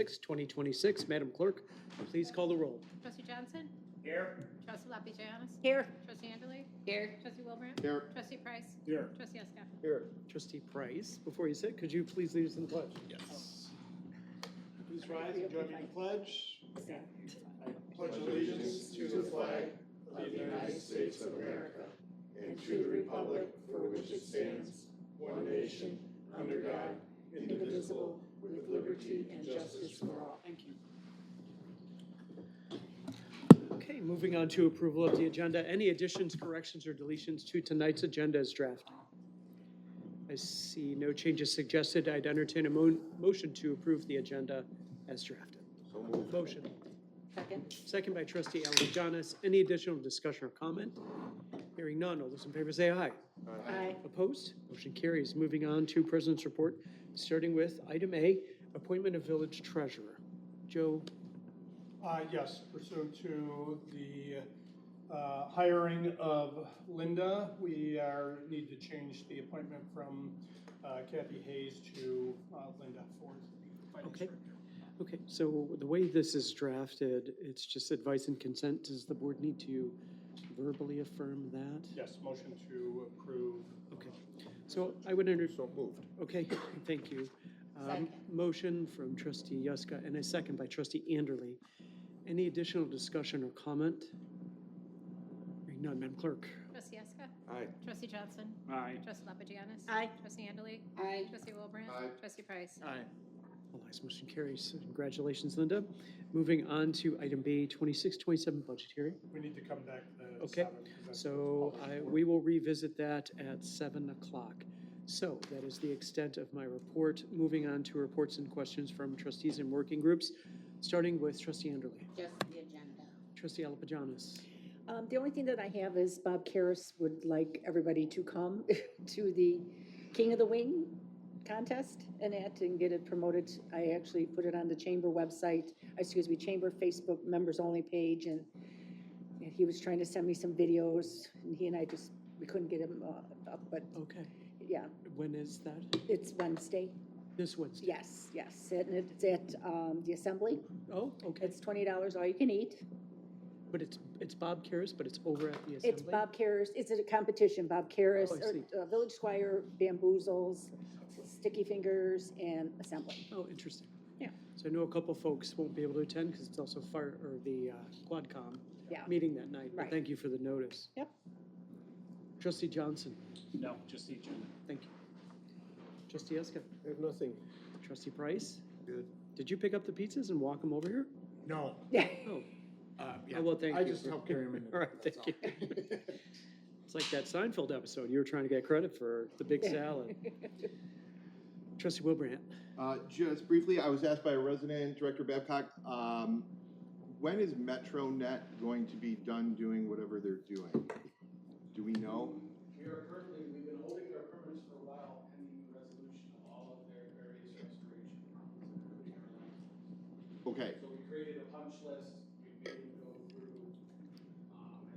26, 2026. Madam Clerk, please call the roll. Trustee Johnson? Here. Trustee Lapijanis? Here. Trustee Anderle? Here. Trustee Wilbrand? Here. Trustee Price? Here. Trustee Eska? Here. Trustee Price, before you sit, could you please lead us in the pledge? Yes. Please rise and join me in the pledge. I pledge allegiance to the flag of the United States of America and to the republic for which it stands, one nation, under God, indivisible, with liberty and justice for all. Thank you. Okay, moving on to approval of the agenda. Any additions, corrections, or deletions to tonight's agenda as drafted? I see no changes suggested. I'd entertain a motion to approve the agenda as drafted. So moved. Motion. Second. Second by trustee Alajanis. Any additional discussion or comment? Hearing none. All those in favor say aye. Aye. Opposed? Motion carries. Moving on to President's Report, starting with item A, appointment of village treasurer. Joe? Yes, pursuant to the hiring of Linda, we need to change the appointment from Kathy Hayes to Linda Ford. Okay. Okay, so the way this is drafted, it's just advice and consent. Does the board need to verbally affirm that? Yes, motion to approve. Okay, so I would So moved. okay, thank you. Second. Motion from trustee Yuska and a second by trustee Anderle. Any additional discussion or comment? Hearing none, Madam Clerk. Trustee Eska? Aye. Trustee Johnson? Aye. Trustee Lapijanis? Aye. Trustee Anderle? Aye. Trustee Wilbrand? Aye. Trustee Price? Aye. All ayes, motion carries. Congratulations, Linda. Moving on to item B, 2627 budget hearing. We need to come back to Okay, 7. 'cause that's so the public we will revisit that at 7 o'clock. So that is the extent of my report. Moving on to reports and questions from trustees and working groups, starting with trustee Anderle. Just the agenda. Trustee Alapajanis. The only thing that I have is Bob Karras would like everybody to come to the King of the Wing contest and get it promoted. I actually put it on the chamber website, chamber Facebook members only page, and he was trying to send me some videos, and he and I we couldn't get him up, but Okay, yeah, when is that? it's Wednesday. This Wednesday? Yes, and it's at the Assembly. Oh, okay, It's $20 all you can eat. but it's Bob Karras, but it's over at the Assembly? It's Bob Karras, it's a competition, Bob Karras, Oh, I see. Village Squire, Bamboozles, Sticky Fingers, and Assembly. Oh, interesting. Yeah. So I know a couple folks won't be able to attend because it's also the Quadcom Yeah. meeting that night, but Right. thank you for the notice. Yep. Trustee Johnson, No, just the agenda. thank you. Trustee Eska, I have nothing. trustee Price, Good. did you pick up the pizzas and walk them over here? No. Yeah. Oh, Yeah. Oh, well, thank I you just for- helped carry him in. all right, That's thank you. It's like that Seinfeld episode, you were trying to get credit for the big salad. Trustee Wilbraham, Just briefly, I was asked by a resident, Director Babcock, when is MetroNet going to be done doing whatever they're doing? Do we know? We've been holding their permits for a while pending the resolution of all of their various restoration problems, including our lights. Okay, So we created a punch list, we made them go through,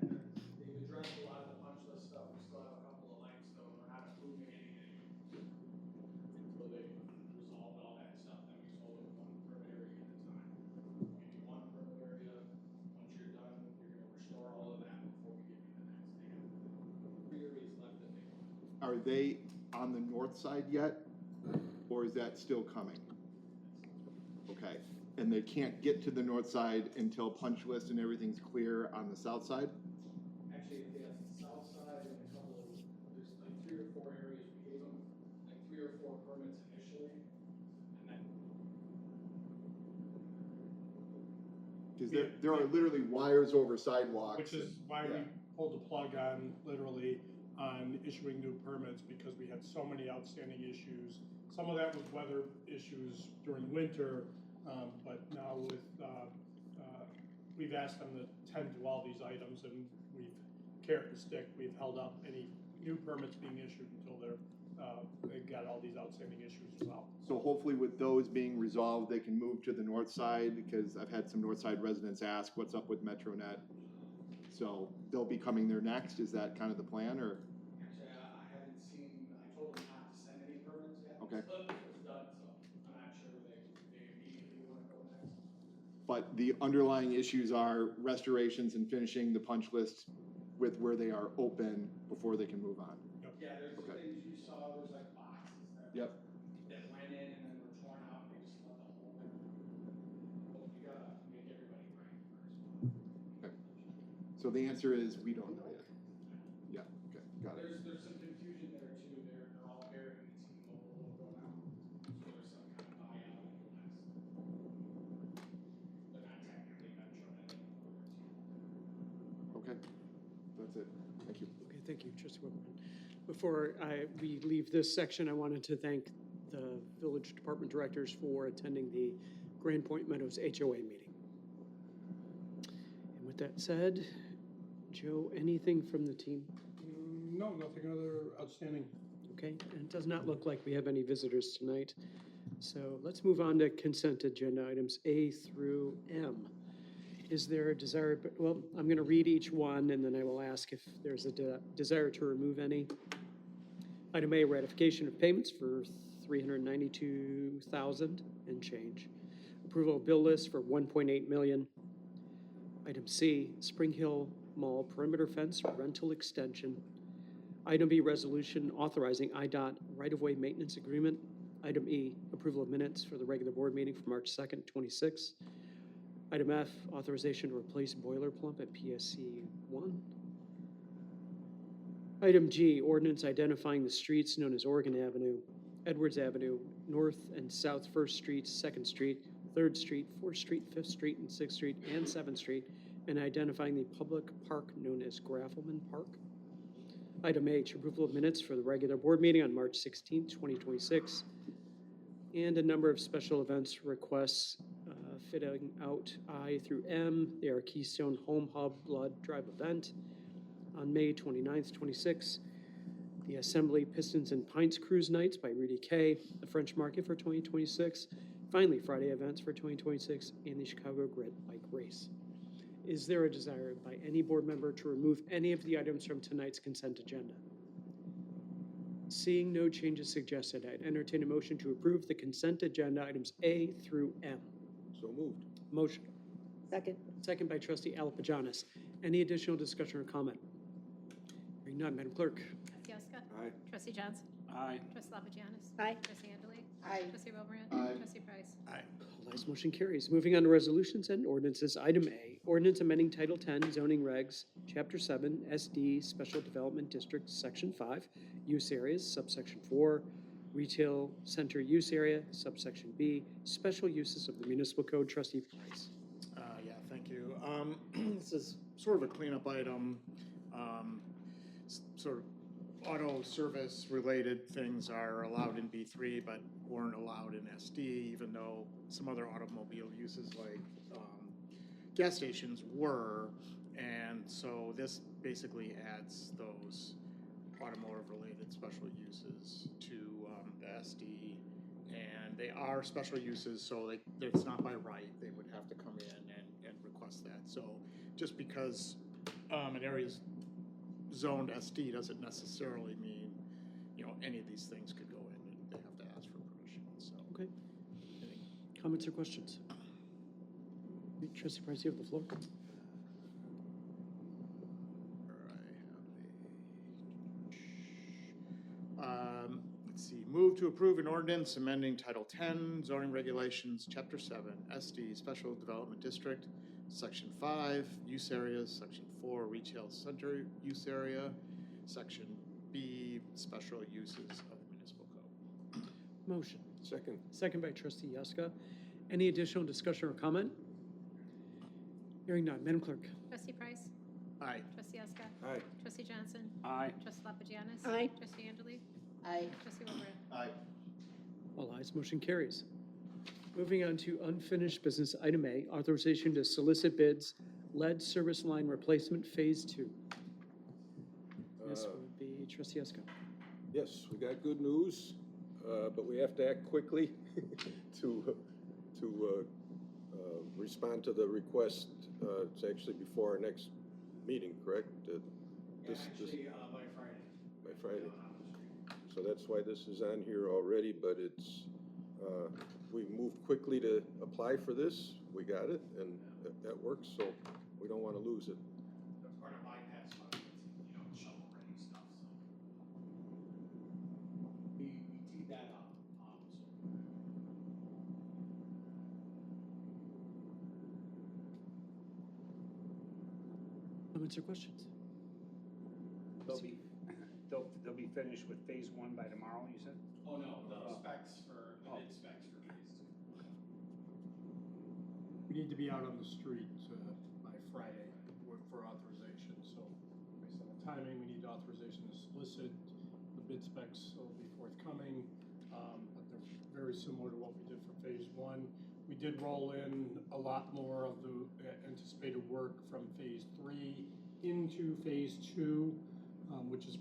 and they've addressed a lot of the punch list stuff, we still have a couple of lights, though, we're not approving anything until they resolved all that stuff, then we sold it one permit area at a time. Maybe one permit area, once you're done, you're gonna restore all of that before we give you the next. They have 3 areas left that they want. are they on the north side yet? Or is that still coming? Okay, and they can't get to the north side until punch list and everything's clear on the south side? Actually, yes, the south side and a couple of, there's like 3 or 4 areas we gave them, like 3 or 4 permits initially, and then Because there are literally wires over sidewalks. Which is why we Yeah. pulled the plug on, literally, on issuing new permits, because we had so many outstanding issues. Some of that was weather issues during winter, but now with, we've asked them to tend to all these items, and we've carrot and stick, we've held up any new permits being issued until they've got all these outstanding issues as well. So hopefully with those being resolved, they can move to the north side, because I've had some north side residents ask, what's up with MetroNet? So they'll be coming there next, is that kind of the plan, or? actually, I haven't seen, I told them not to send any permits yet. Okay. But it was done, so I'm not sure they immediately want to go but the underlying issues are restorations and finishing the punch list with where they are open before they can move on. Yeah, there's the Okay. things you saw, there's like boxes that. Yep. That went in and then were torn out, and they just let the whole, you gotta make everybody right first. So the answer is, we don't know yet. Yeah, okay, got it. There's some confusion there too, they're all bearing the T-Mobile logo now, so there's some kind of buyout in the last. They're not technically Metro anymore, Okay, that's it. Thank you. Okay, thank you, Trustee Wilburn. Before we leave this section, I wanted to thank the village department directors for attending the Grand Point Meadows HOA meeting. And with that said, Joe, anything from the team? No, nothing other outstanding. Okay, and it does not look like we have any visitors tonight. So let's move on to consent agenda items A through M. Is there a desire, well, I'm going to read each one, and then I will ask if there's a desire to remove any. Item A, ratification of payments for $392,000 and change. Approval of bill list for $1.8 million. Item C, Spring Hill Mall perimeter fence rental extension. Item B, resolution authorizing IDOT right-of-way maintenance agreement. Item E, approval of minutes for the regular board meeting for March 2nd, 26. Item F, authorization to replace boiler pump at PSC 1. Item G, ordinance identifying the streets known as Oregon Avenue, Edwards Avenue, North and South 1st Street, 2nd Street, 3rd Street, 4th Street, 5th Street, and 6th Street, and 7th Street, and identifying the public park known as Graffelman Park. Item H, approval of minutes for the regular board meeting on March 16th, 2026, and a number of special events requests fitting out I through M. They are Keystone Home Hub Blood Drive event on May 29th, 26. The Assembly Pistons and Pints Cruise Nights by Rudy K. The French Market for 2026. Finally, Friday events for 2026 and the Chicago Grit Bike Race. Is there a desire by any board member to remove any of the items from tonight's consent agenda? Seeing no changes suggested, I'd entertain a motion to approve the consent agenda items A through M. So moved. Motion. Second. Second by trustee Alapajanis. Any additional discussion or comment? Hearing none, Madam Clerk. Trustee Huska? Aye. Trustee Johnson? Aye. Trustee Lapajanis? Aye. Trustee Andalay? Aye. Trustee Wilbrand? Aye. Trustee Price? Aye. All ayes, motion carries. Moving on to resolutions and ordinances. Item A, ordinance amending Title 10 zoning regs, Chapter 7, SD, Special Development District, Section 5, use areas, subsection 4, retail center use area, subsection B, special uses of the municipal code. Trustee Price. Yeah, thank you. This is sort of a cleanup item. Sort of auto service related things are allowed in B3, but weren't allowed in SD, even though some other automobile uses like gas stations were. And so this basically adds those automotive related special uses to the SD. And they are special uses, so it's not by right. They would have to come in and request that. So just because an area is zoned SD doesn't necessarily mean, any of these things could go in and they have to ask for permission, so. Okay. Comments or questions? Trustee Price, you have the floor. Let's see, move to approve an ordinance amending Title 10 zoning regulations, Chapter 7, SD, Special Development District, Section 5, use areas, Section 4, retail center use area, Section B, special uses of the municipal code. Motion. Second. Second by trustee Huska. Any additional discussion or comment? Hearing none. Madam Clerk. Trustee Price? Aye. Trustee Huska? Aye. Trustee Johnson? Aye. Trustee Lapajanis? Aye. Trustee Andalay? Aye. Trustee Wilbrand? Aye. All ayes, motion carries. Moving on to unfinished business, item A, authorization to solicit bids, lead service line replacement phase 2. This would be trustee Huska. Yes, we got good news, but we have to act quickly to respond to the request. It's actually before our next meeting, correct? Yeah, actually, by Friday. By Friday. So that's why this is on here already, but it's, we moved quickly to apply for this, we got it, and that works, so we don't want to lose it. That's part of bypass funding, it's, shovel-ready stuff, so. We teed that up, so. Comments or questions? They'll be finished with phase one by tomorrow, you said? Oh, no, the specs for, the bid specs for phase two. We need to be out on the street by Friday for authorization, so based on the timing, we need authorization to solicit. The bid specs will be forthcoming, but they're very similar to what we did for phase one. We did roll in a lot more of the anticipated work from phase three into phase two, which is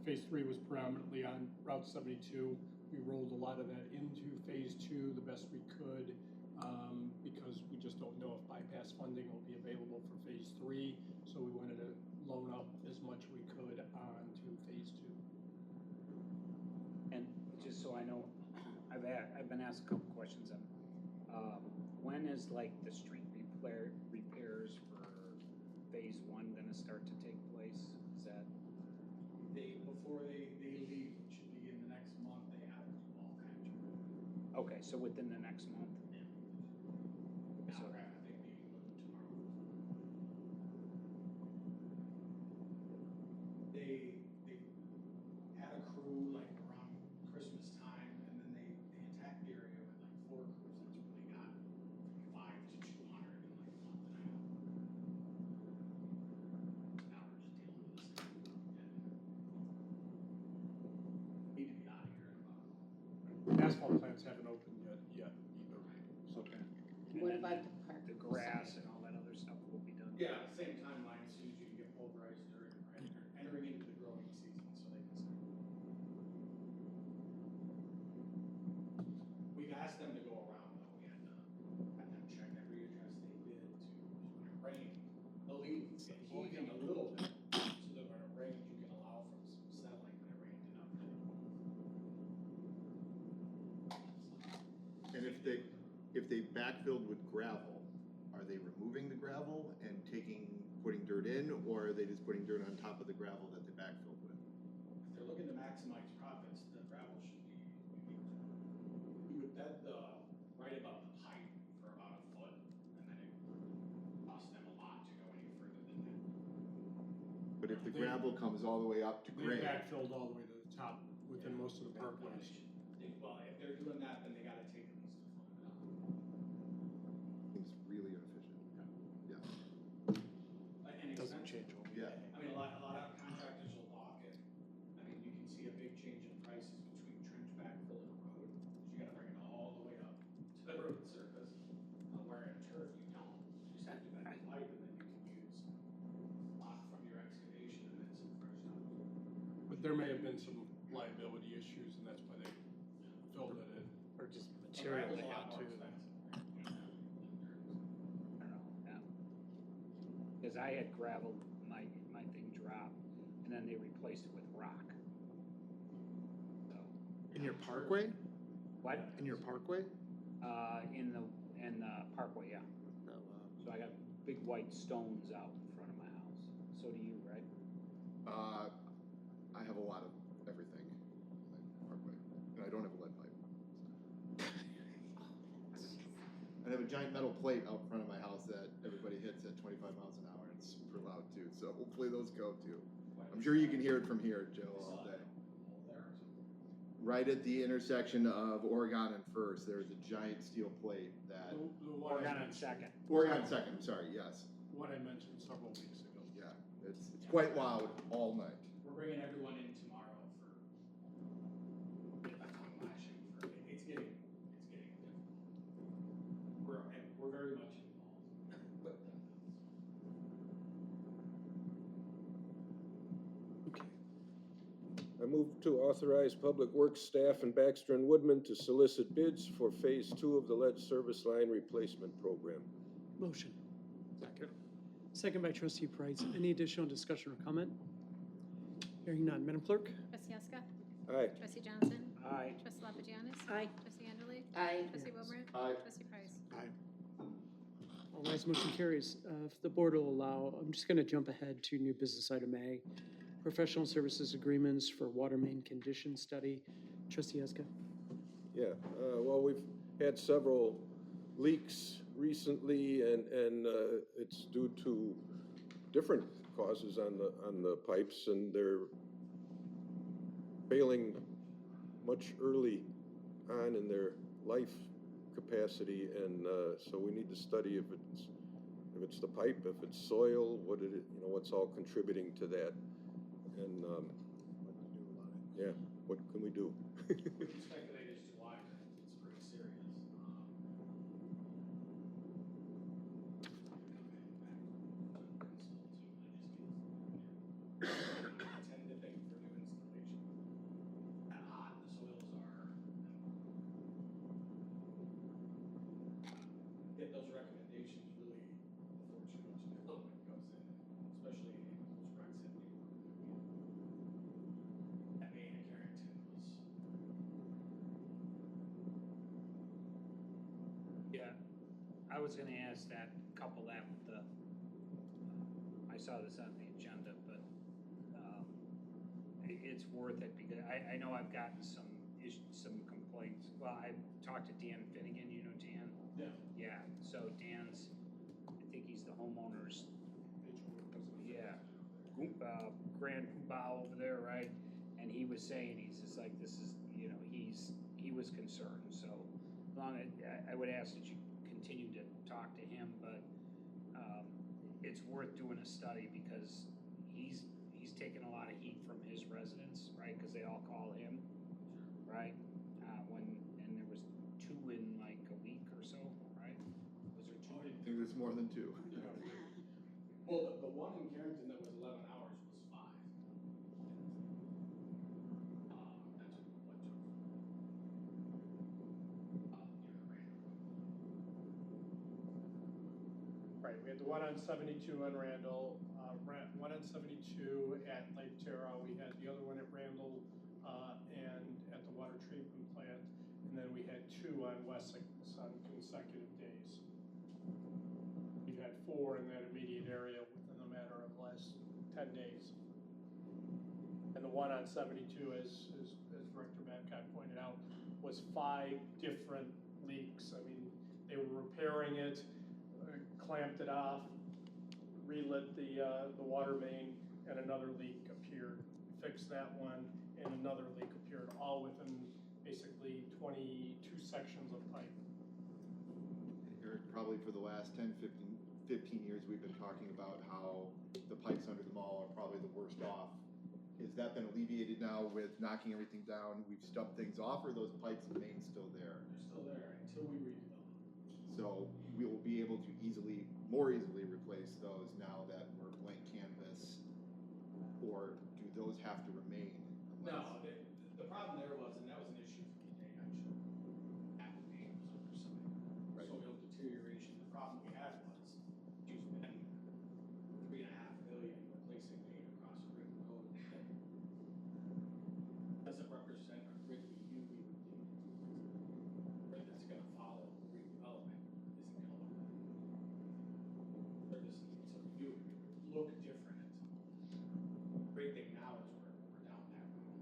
phase three was predominantly on Route 72. We rolled a lot of that into phase two the best we could, because we just don't know if bypass funding will be available for phase three. So we wanted to loan up as much we could on to phase two. And just so I know, I've been asked a couple questions on, when is like the street repairs for phase one gonna start to take place? Is that? Before they leave, which should be in the next month, they have to do all kinds of. Okay, so within the next month? Now, we're having a big meeting with them tomorrow. They had a crew like around Christmas time, and then they attacked the area with like 4 crews. That's when they got 5 to 200 in like a month and a half. Now we're just dealing with this thing. Need to be out of here in about a month. Asphalt plants haven't opened yet either. So Okay. What about the park? The grass and all that other stuff will be done? Yeah, same timeline as soon as you can get pulverized or entering into the growing season, so they can start. We've asked them to go around though, we had to have them check every address they did to, when it rained, they'll leave it heaving a little bit, so that when it rains, you can allow for some settling when it rained enough. And if they backfilled with gravel, are they removing the gravel and putting dirt in, or are they just putting dirt on top of the gravel that they backfilled with? If they're looking to maximize profits, the gravel should be, you would bed right above the pipe for about a foot, and then it costs them a lot to go any further than that. But if the gravel comes all the way up to they grade, backfilled all the way to the top within most of the parkways. Well, if they're doing that, then they gotta take at least a foot of it out. seems really inefficient. Yeah. And Doesn't expensive. change what we Yeah. I mean, a lot of contractors will balk at, I mean, you can see a big change in prices between trench backfill and road, because you gotta bring it all the way up to the road surface. Where in turf, you don't, you just have to bend the pipe, and then you can use rock from your excavation and then some fresh stuff. But there may have been some liability issues, and that's why they filled it in. Or just material Gravel's they a had lot more to. expensive. I don't know, yeah. Because I had gravel, my thing dropped, and then they replaced it with rock. So, In your parkway? what? In your parkway? In the parkway, yeah. Oh, wow. So I got big white stones out in front of my house. So do you, right? I have a lot of everything in the parkway, and I don't have a lead pipe. I have a giant metal plate out front of my house that everybody hits at 25 miles an hour, and it's super loud too, so hopefully those go too. I'm sure you can hear it from here, Joe, all day. Right at the intersection of Oregon and First, there's a giant steel plate that, The one I Oregon on mentioned- second. Oregon Second, I'm sorry, yes. One I mentioned several weeks ago. Yeah, it's quite loud all night. We're bringing everyone in tomorrow for a tongue lashing for, it's getting difficult. We're very much involved with them. I move to authorize Public Works staff and Baxter and Woodman to solicit bids for phase 2 of the lead service line replacement program. Motion. Second by trustee Price. Any additional discussion or comment? Hearing none. Madam Clerk? Trustee Huska? Aye. Trustee Johnson? Aye. Trustee Lapijanus? Aye. Trustee Andalou? Aye. Trustee Wilbur? Aye. Trustee Price? All ayes, motion carries. If the board will allow, I'm just going to jump ahead to new business item A, professional services agreements for water main condition study. Trustee Eska? Yeah, well, we've had several leaks recently, and it's due to different causes on the pipes, and they're failing much early on in their life capacity, and so we need to study if it's the pipe, if it's soil, what's all contributing to that, and yeah, what can we do? We can speculate as to why, but it's pretty serious. I tend to think for new installation, how hot the soils are. Get those recommendations really before too much development goes in, especially in close proximity. That main at Carrington was. Yeah, I was gonna ask that, couple that with the, I saw this on the agenda, but, it's worth it because I know I've gotten some complaints. Well, I talked to Dan Finnegan, you know Dan? Yeah. Yeah, so Dan's, I think he's the homeowner's, yeah, Grand Poobah over there, right? And he was saying, he's just like, this is, he was concerned, so I would ask that you continue to talk to him, but it's worth doing a study because he's taking a lot of heat from his residents, right? Because they all call him, right? And there was 2 in like a week or so, right? Was there 2? I think there's more than 2. Well, the one in Carrington that was 11 hours was 5. That took what took? Right, we had the one on 72 on Randall, one on 72 at Lake Terra, we had the other one at Randall, and at the water treatment plant, and then we had 2 on Wessex on consecutive days. We've had 4 in that immediate area within a matter of less 10 days. And the one on 72, as Director Babcock pointed out, was 5 different leaks. I mean, they were repairing it, clamped it off, relit the water main, and another leak appeared. Fixed that one, and another leak appeared, all within basically 22 sections of pipe. Eric, probably for the last 10, 15 years, we've been talking about how the pipes under the mall are probably the worst off. Has that been alleviated now with knocking everything down? We've stubbed things off, or are those pipes and mains still there? They're still there until we redevelop. So we will be able to more easily replace those now that we're blank canvas, or do those have to remain? No, the problem there was, and that was an issue from the day actually, half the main was oversized. Right. Soil deterioration. The problem we had was you spend $3.5 million replacing main across a grid road. Doesn't represent a grid we would do. Grid that's gonna follow redevelopment isn't gonna look like that. Service needs to look different. Great thing now is we're down that road.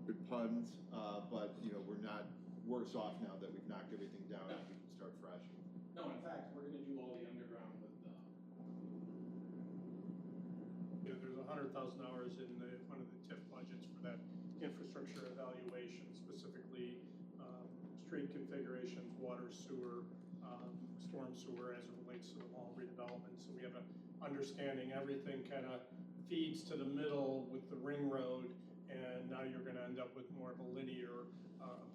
Good puns, but we're not worse off now that we've knocked everything down and we can start fresh. No, in fact, we're gonna do all the underground with There's $100,000 in one of the TIF budgets for that infrastructure evaluation, specifically street configurations, water, sewer, storm sewer as it relates to the mall redevelopment. So we have an understanding everything kind of feeds to the middle with the ring road, and now you're going to end up with more of a linear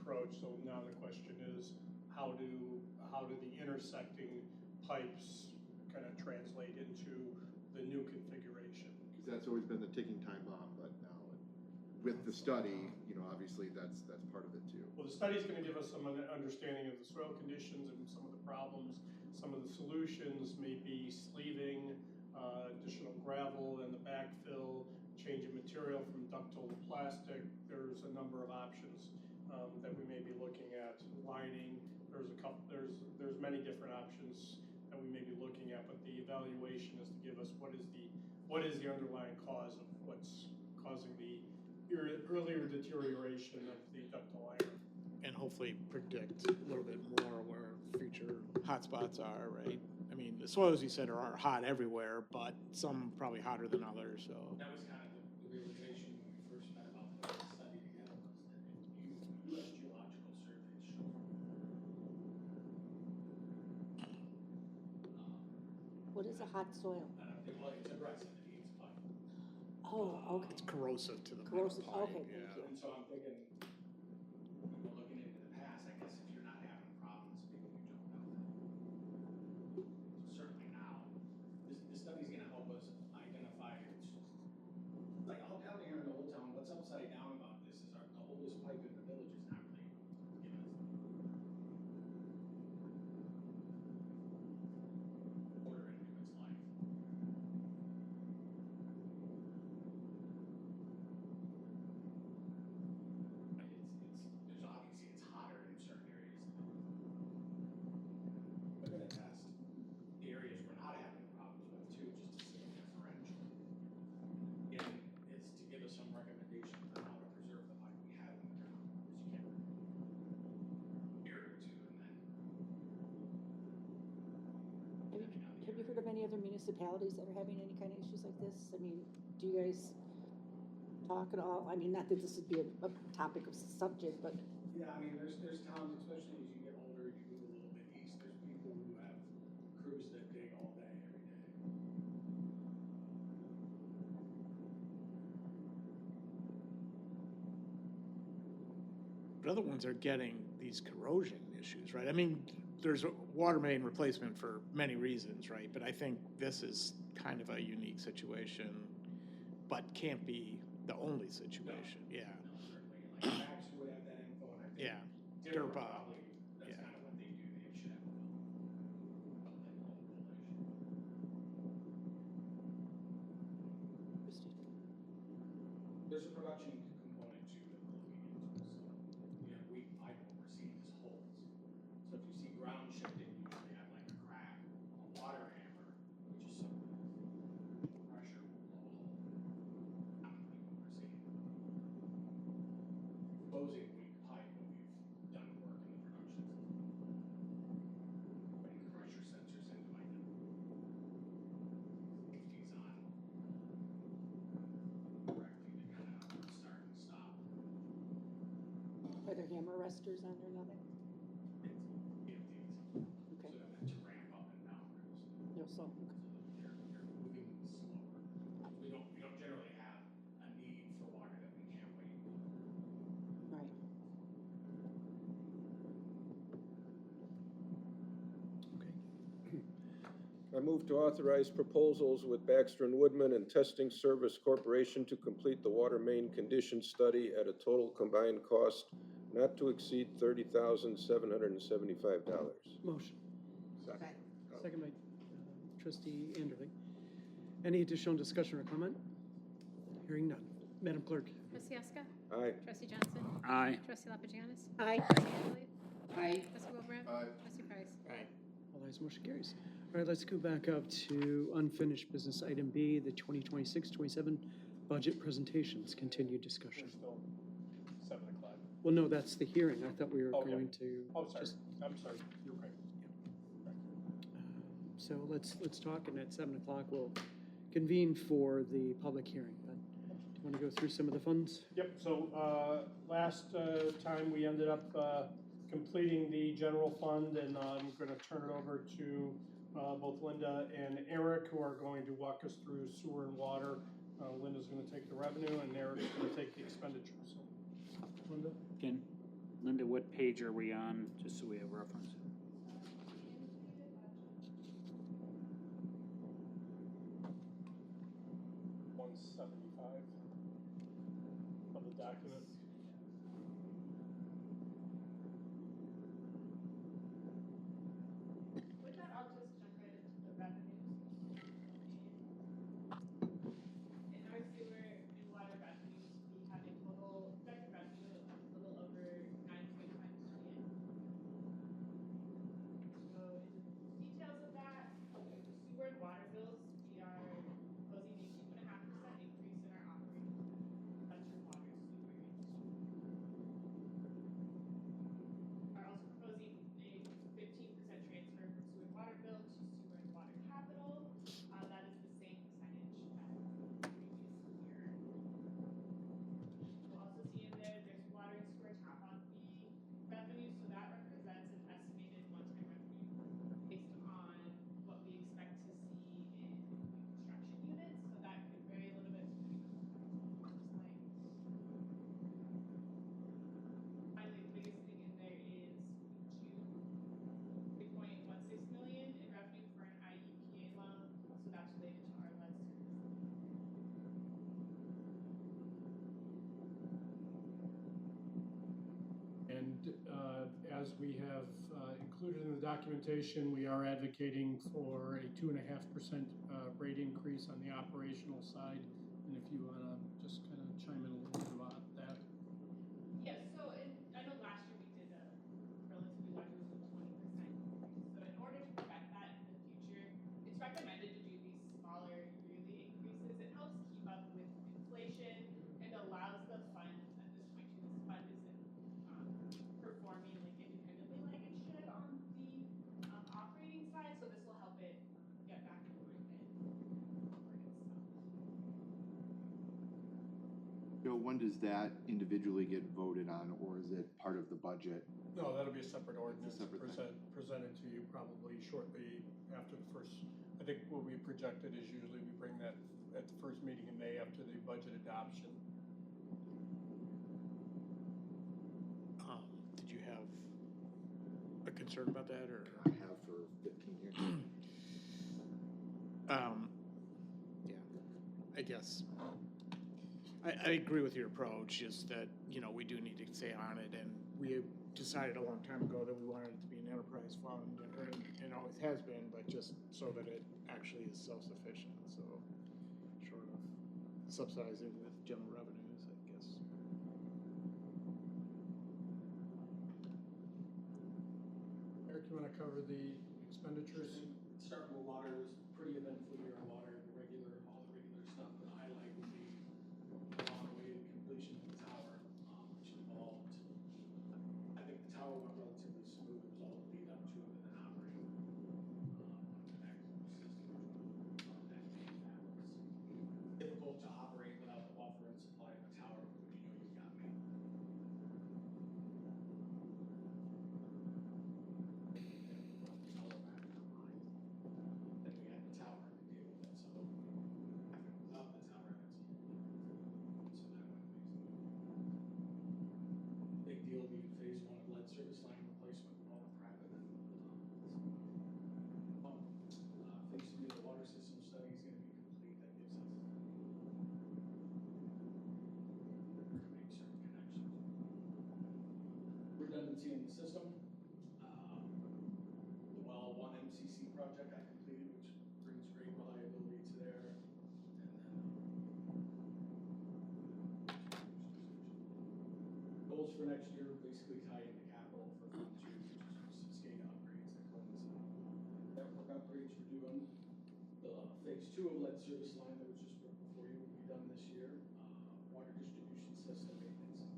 approach. So now the question is, how do the intersecting pipes kind of translate into the new configuration? Because that's always been the ticking time bomb, but now with the study, obviously that's part of it too. Well, the study's gonna give us some understanding of the soil conditions and some of the problems. Some of the solutions may be sleeving, additional gravel in the backfill, change of material from ductile to plastic. There's a number of options. that we may be looking at. Lighting, there's many different options that we may be looking at, but the evaluation is to give us what is the underlying cause of what's causing the earlier deterioration of the ductile iron. And hopefully predict a little bit more where future hotspots are, right? I mean, the soils you said are hot everywhere, but some probably hotter than others, so. That was kind of the realization when we first met about putting the study together, was that US Geological Survey showed. What is a hot soil? Well, it's aggressive, it needs pipe. Oh, okay. It's corrosive to the metal Corrosive, pipe, okay, yeah. thank you. And so I'm thinking, looking into the past, I guess if you're not having problems, maybe you don't know that. So certainly now, this study's gonna help us identify, like all down here in the Old Town, what's upside down about this is the oldest pipe in the village is not really giving us order into its life. There's obviously, it's hotter in certain areas. We're gonna test the areas we're not having problems with too, just to see a differential. And it's to give us some recommendations on how to preserve the pipe we have in the ground, because you can't year or two and then. Have you heard of any other municipalities that are having any kind of issues like this? I mean, do you guys talk at all? I mean, not that this would be a topic of subject, but Yeah, I mean, there's towns, especially as you get older, you move a little bit east, there's people who have crews that dig all day, every day. But other ones are getting these corrosion issues, right? I mean, there's a water main replacement for many reasons, right? But I think this is kind of a unique situation, but can't be the only situation, yeah. No, certainly, like Max would have that info, and I think. Yeah, Denver Derpa, probably, that's yeah. kind of what they do, they should have. There's a production component too that we're looking into, so, weak pipe, what we're seeing is holes. So if you see ground shifting, you usually have like a crack, a water hammer, which is some pressure will blow a hole. Commonly what we're seeing. Exposing weak pipe, but we've done work in the production system. Putting pressure sensors into like safeties on correctly to kind of start and stop. are there hammer arresters on there now? It's PFDs. So Okay, they're meant to ramp up and down real slow. no, so, So that they're moving slower. We don't generally have a need for water that we can't wait. right. I move to authorize proposals with Baxter and Woodman and Testing Service Corporation to complete the water main condition study at a total combined cost not to exceed $30,775. Motion. Second. Second by trustee Anderling. Any additional discussion or comment? Hearing none. Madam Clerk? Trustee Huska? Aye. Trustee Johnson? Aye. Trustee Lapijanus? Aye. Trustee Andalou? Aye. Trustee Wilbraham? Aye. Trustee Price? Right. All ayes, motion carries. All right, let's go back up to unfinished business. Item B, the 2026-27 budget presentations, continued discussion. There's still 7 o'clock. Well, no, that's the hearing. I thought we were Oh, yeah. going to. Oh, sorry, just, I'm sorry, you're right. So let's talk, and at 7 o'clock, we'll convene for the public hearing. But do you want to go through some of the funds? Yep, so, last time we ended up completing the general fund, and I'm gonna turn it over to both Linda and Eric, who are going to walk us through sewer and water. Linda's gonna take the revenue, and Eric's gonna take the expenditure, so. Linda? Again, Linda, what page are we on, just so we have reference? Of the document. With that, I'll just jump right into the revenues. In our sewer and water revenues, we have a total projected revenue of a little over $9 as we have included in the documentation, we are advocating for a 2.5% rate increase on the operational side. And if you want to just kind of chime in a little bit about that. Yes, so I know last year we did a relatively large, it was a 20% increase. So in order to prevent that in the future, it's recommended to do these smaller yearly increases. It helps keep up with inflation and allows the fund, at this point too, this fund isn't performing like independently like it should on the operating side. So this will help it get back to where itself. Joe, when does that individually get voted on, or is it part of the budget? No, that'll be a separate ordinance separate thing. presented to you probably shortly after the first. I think what we projected is usually we bring that at the first meeting in May after the budget adoption. Did you have a concern about that, or? I have for 15 years. Yeah, I guess. I agree with your approach, is that, you know, we do need to stay on it, and we decided a long time ago that we wanted it to be an enterprise fund, and always has been, but just so that it actually is self-sufficient, so short of subsidizing with general revenues, I guess. Eric, you want to cover the expenditures? Starting with water, it was a pretty eventful year on water, all the regular stuff, the highlight would be long-awaited completion of the tower, which involved, I think the tower went relatively smooth, it was all the lead up to it, and then operating, that system, that was difficult to operate without the buffer and supply of a tower, when you know you've got me. Then we had the tower to deal with it, so without the tower, so that went amazing. Big deal being phase one of lead service line replacement with all the private. Phase three of the water system study is gonna be complete, that gives us make certain connections. Redundancy in the system. The well one MCC project I completed, which brings great reliability to there. And then goals for next year basically tie into capital for fund two, which is SCADA upgrades that coincide. Network upgrades we're doing. The phase two of lead service line that was just before you will be done this year. Water distribution system maintenance.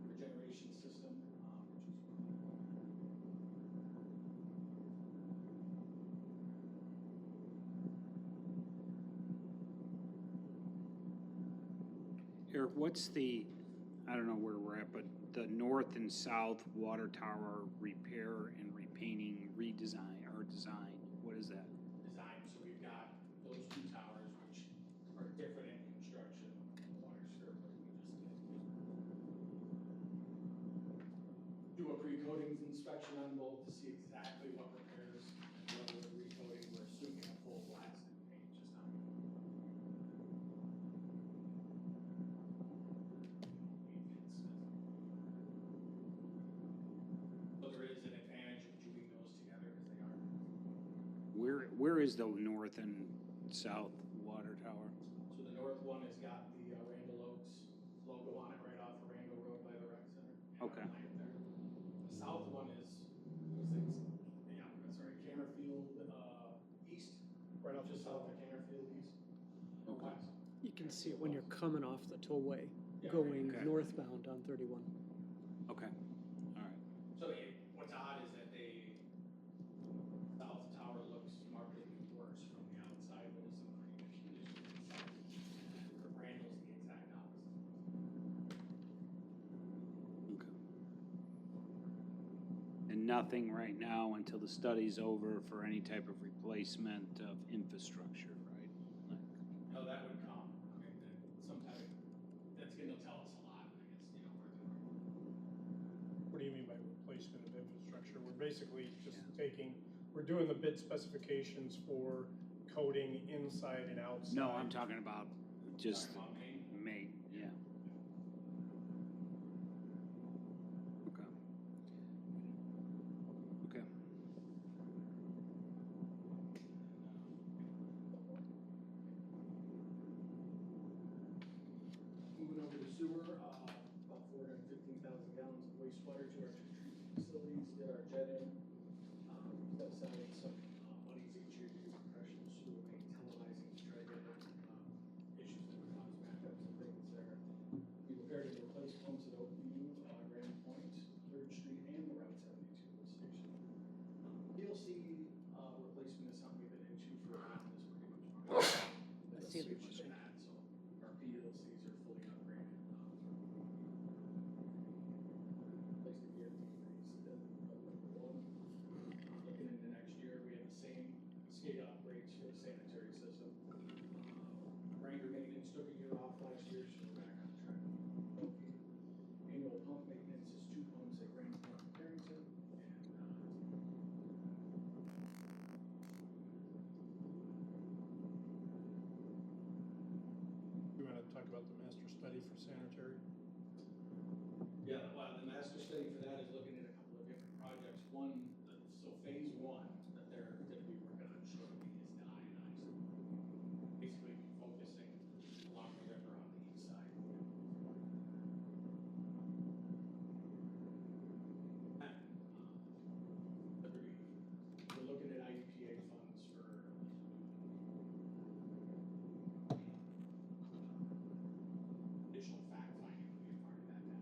Regeneration system, which is Eric, what's the, I don't know where we're at, but the north and south water tower repair and repainting redesign or design, what is that? design. So we've got those two towers, which are different in construction. Water skirt, like we just did. Do a pre-coatings inspection on both to see exactly what repairs and level of recoating. We're assuming a full blast in paint just on. So there is an advantage of doing those together because they are. Where is the north and south water tower? So the north one has got the Randall Oaks logo on it right off of Randall Road by the rec center. And Okay. our plant there. The south one is, Canterfield, east, right off just south of Canterfield east, or west. You can see it when you're coming off the tollway, Yeah, going okay. northbound on 31. Okay, all right. So what's odd is that south tower looks markedly worse from the outside, but it's in pretty good condition inside. Randall's the exact opposite. Okay. And nothing right now until the study's over for any type of replacement of infrastructure, right? Like, No, that would come, I mean, sometime, that's gonna tell us a lot, I guess, where What do you mean by replacement of infrastructure? We're basically just we're doing the bid specifications for coating inside and outside. No, I'm talking about just they're. made, yeah. sewer, about 415,000 gallons of wastewater to our two treatment facilities, did our jet in. Set aside some monies each year to do professional sewer main televising to try to get issues that would cause backups and things there. We repaired and replaced pumps at Oakview, Grand Point, 3rd Street, and the Route 72 lift station. PLC replacement is something we've been into for a while, this pretty much. Let's see the Switch to that, so our PLCs are fully upgraded. Replaced the gear number one. Looking into next year, we have the same SCADA upgrades for the sanitary system. Grinder maintenance took a year off last year, so we're back on track. Annual pump maintenance is 2 pumps at Grand Point and Carrington, You wanna talk about the master study for sanitary? yeah, well, the master study for that is looking at a couple of different projects. One, so phase one that they're gonna be working on shortly is to ionize. Basically be focusing along the river on the east side. We're looking at IEPA funds for additional fact finding would be a part of that now.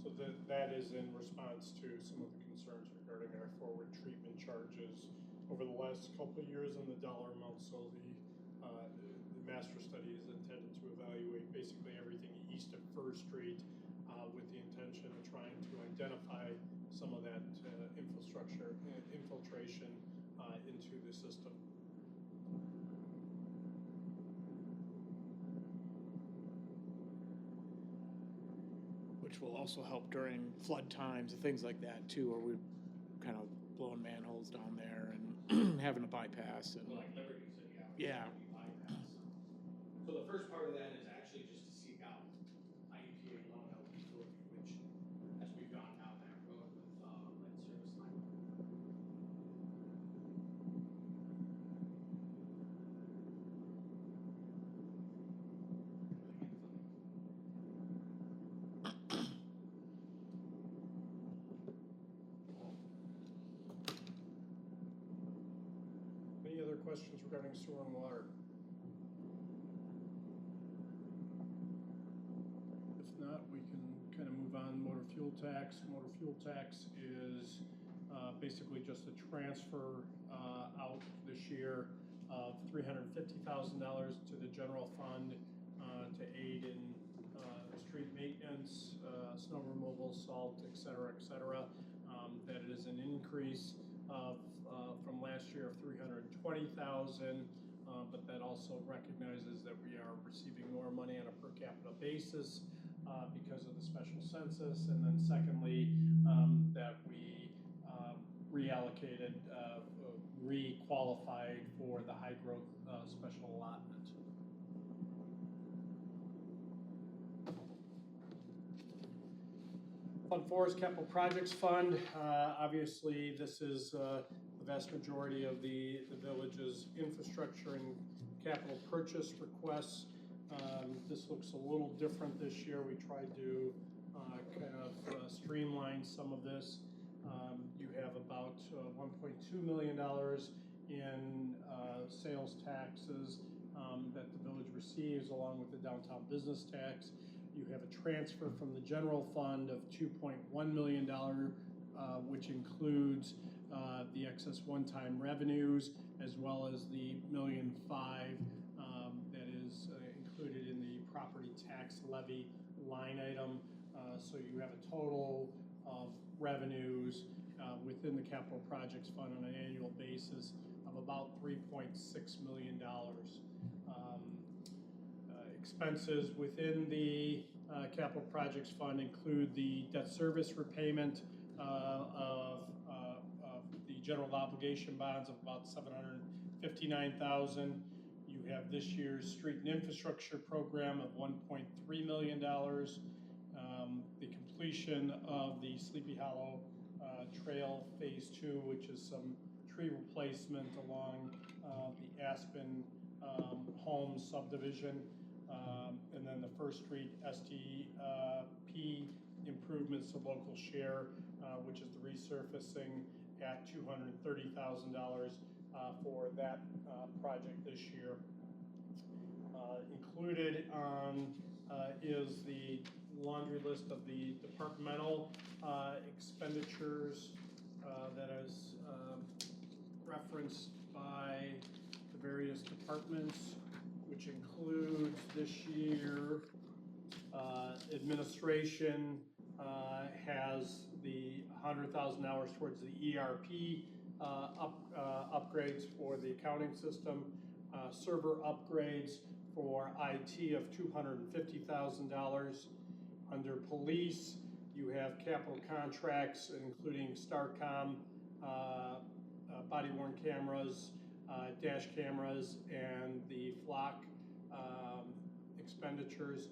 So that is in response to some of the concerns regarding our forward treatment charges over the last couple of years and the dollar amount. So the master study is intended to evaluate basically everything east of First Street with the intention of trying to identify some of that infiltration into the system. Which will also help during flood times and things like that too, where we've kind of blown manholes down there and having a bypass and, Like Liberty City, yeah. bypass. So the first part of that is actually just to seek out IEPA loan eligibility, which, as we've gone down that road with lead service line. Any other questions regarding sewer and water? If not, we can kind of move on. Motor fuel tax. Motor fuel tax is basically just a transfer out this year of $350,000 to the general fund to aid in street maintenance, snow removal, salt, et cetera, et cetera. That is an increase of from last year of $320,000, but that also recognizes that we are receiving more money on a per capita basis because of the special census, and then secondly, that we reallocated, re-qualified for the high growth special allotment. Fund 4 is Capital Projects Fund. Obviously, this is the vast majority of the village's infrastructure and capital purchase requests. This looks a little different this year. We tried to kind of streamline some of this. You have about $1.2 million in sales taxes that the village receives along with the downtown business tax. You have a transfer from the general fund of $2.1 million, which includes the excess one-time revenues, as well as the $1.5 million that is included in the property tax levy line item. So you have a total of revenues within the capital projects fund on an annual basis of about $3.6 million. Expenses within the capital projects fund include the debt service repayment of the general obligation bonds of about $759,000. You have this year's street and infrastructure program of $1.3 million. The completion of the Sleepy Hollow Trail Phase 2, which is some tree replacement along the Aspen Homes subdivision. And then the First Street STP improvements to local share, which is the resurfacing at $230,000 for that project this year. Included is the laundry list of the departmental expenditures that is referenced by the various departments, which includes this year, administration has the $100,000 towards the ERP upgrades for the accounting system, server upgrades for IT of $250,000. Under police, you have capital contracts, including Starcom, body-worn cameras, dash cameras, and the flock expenditures.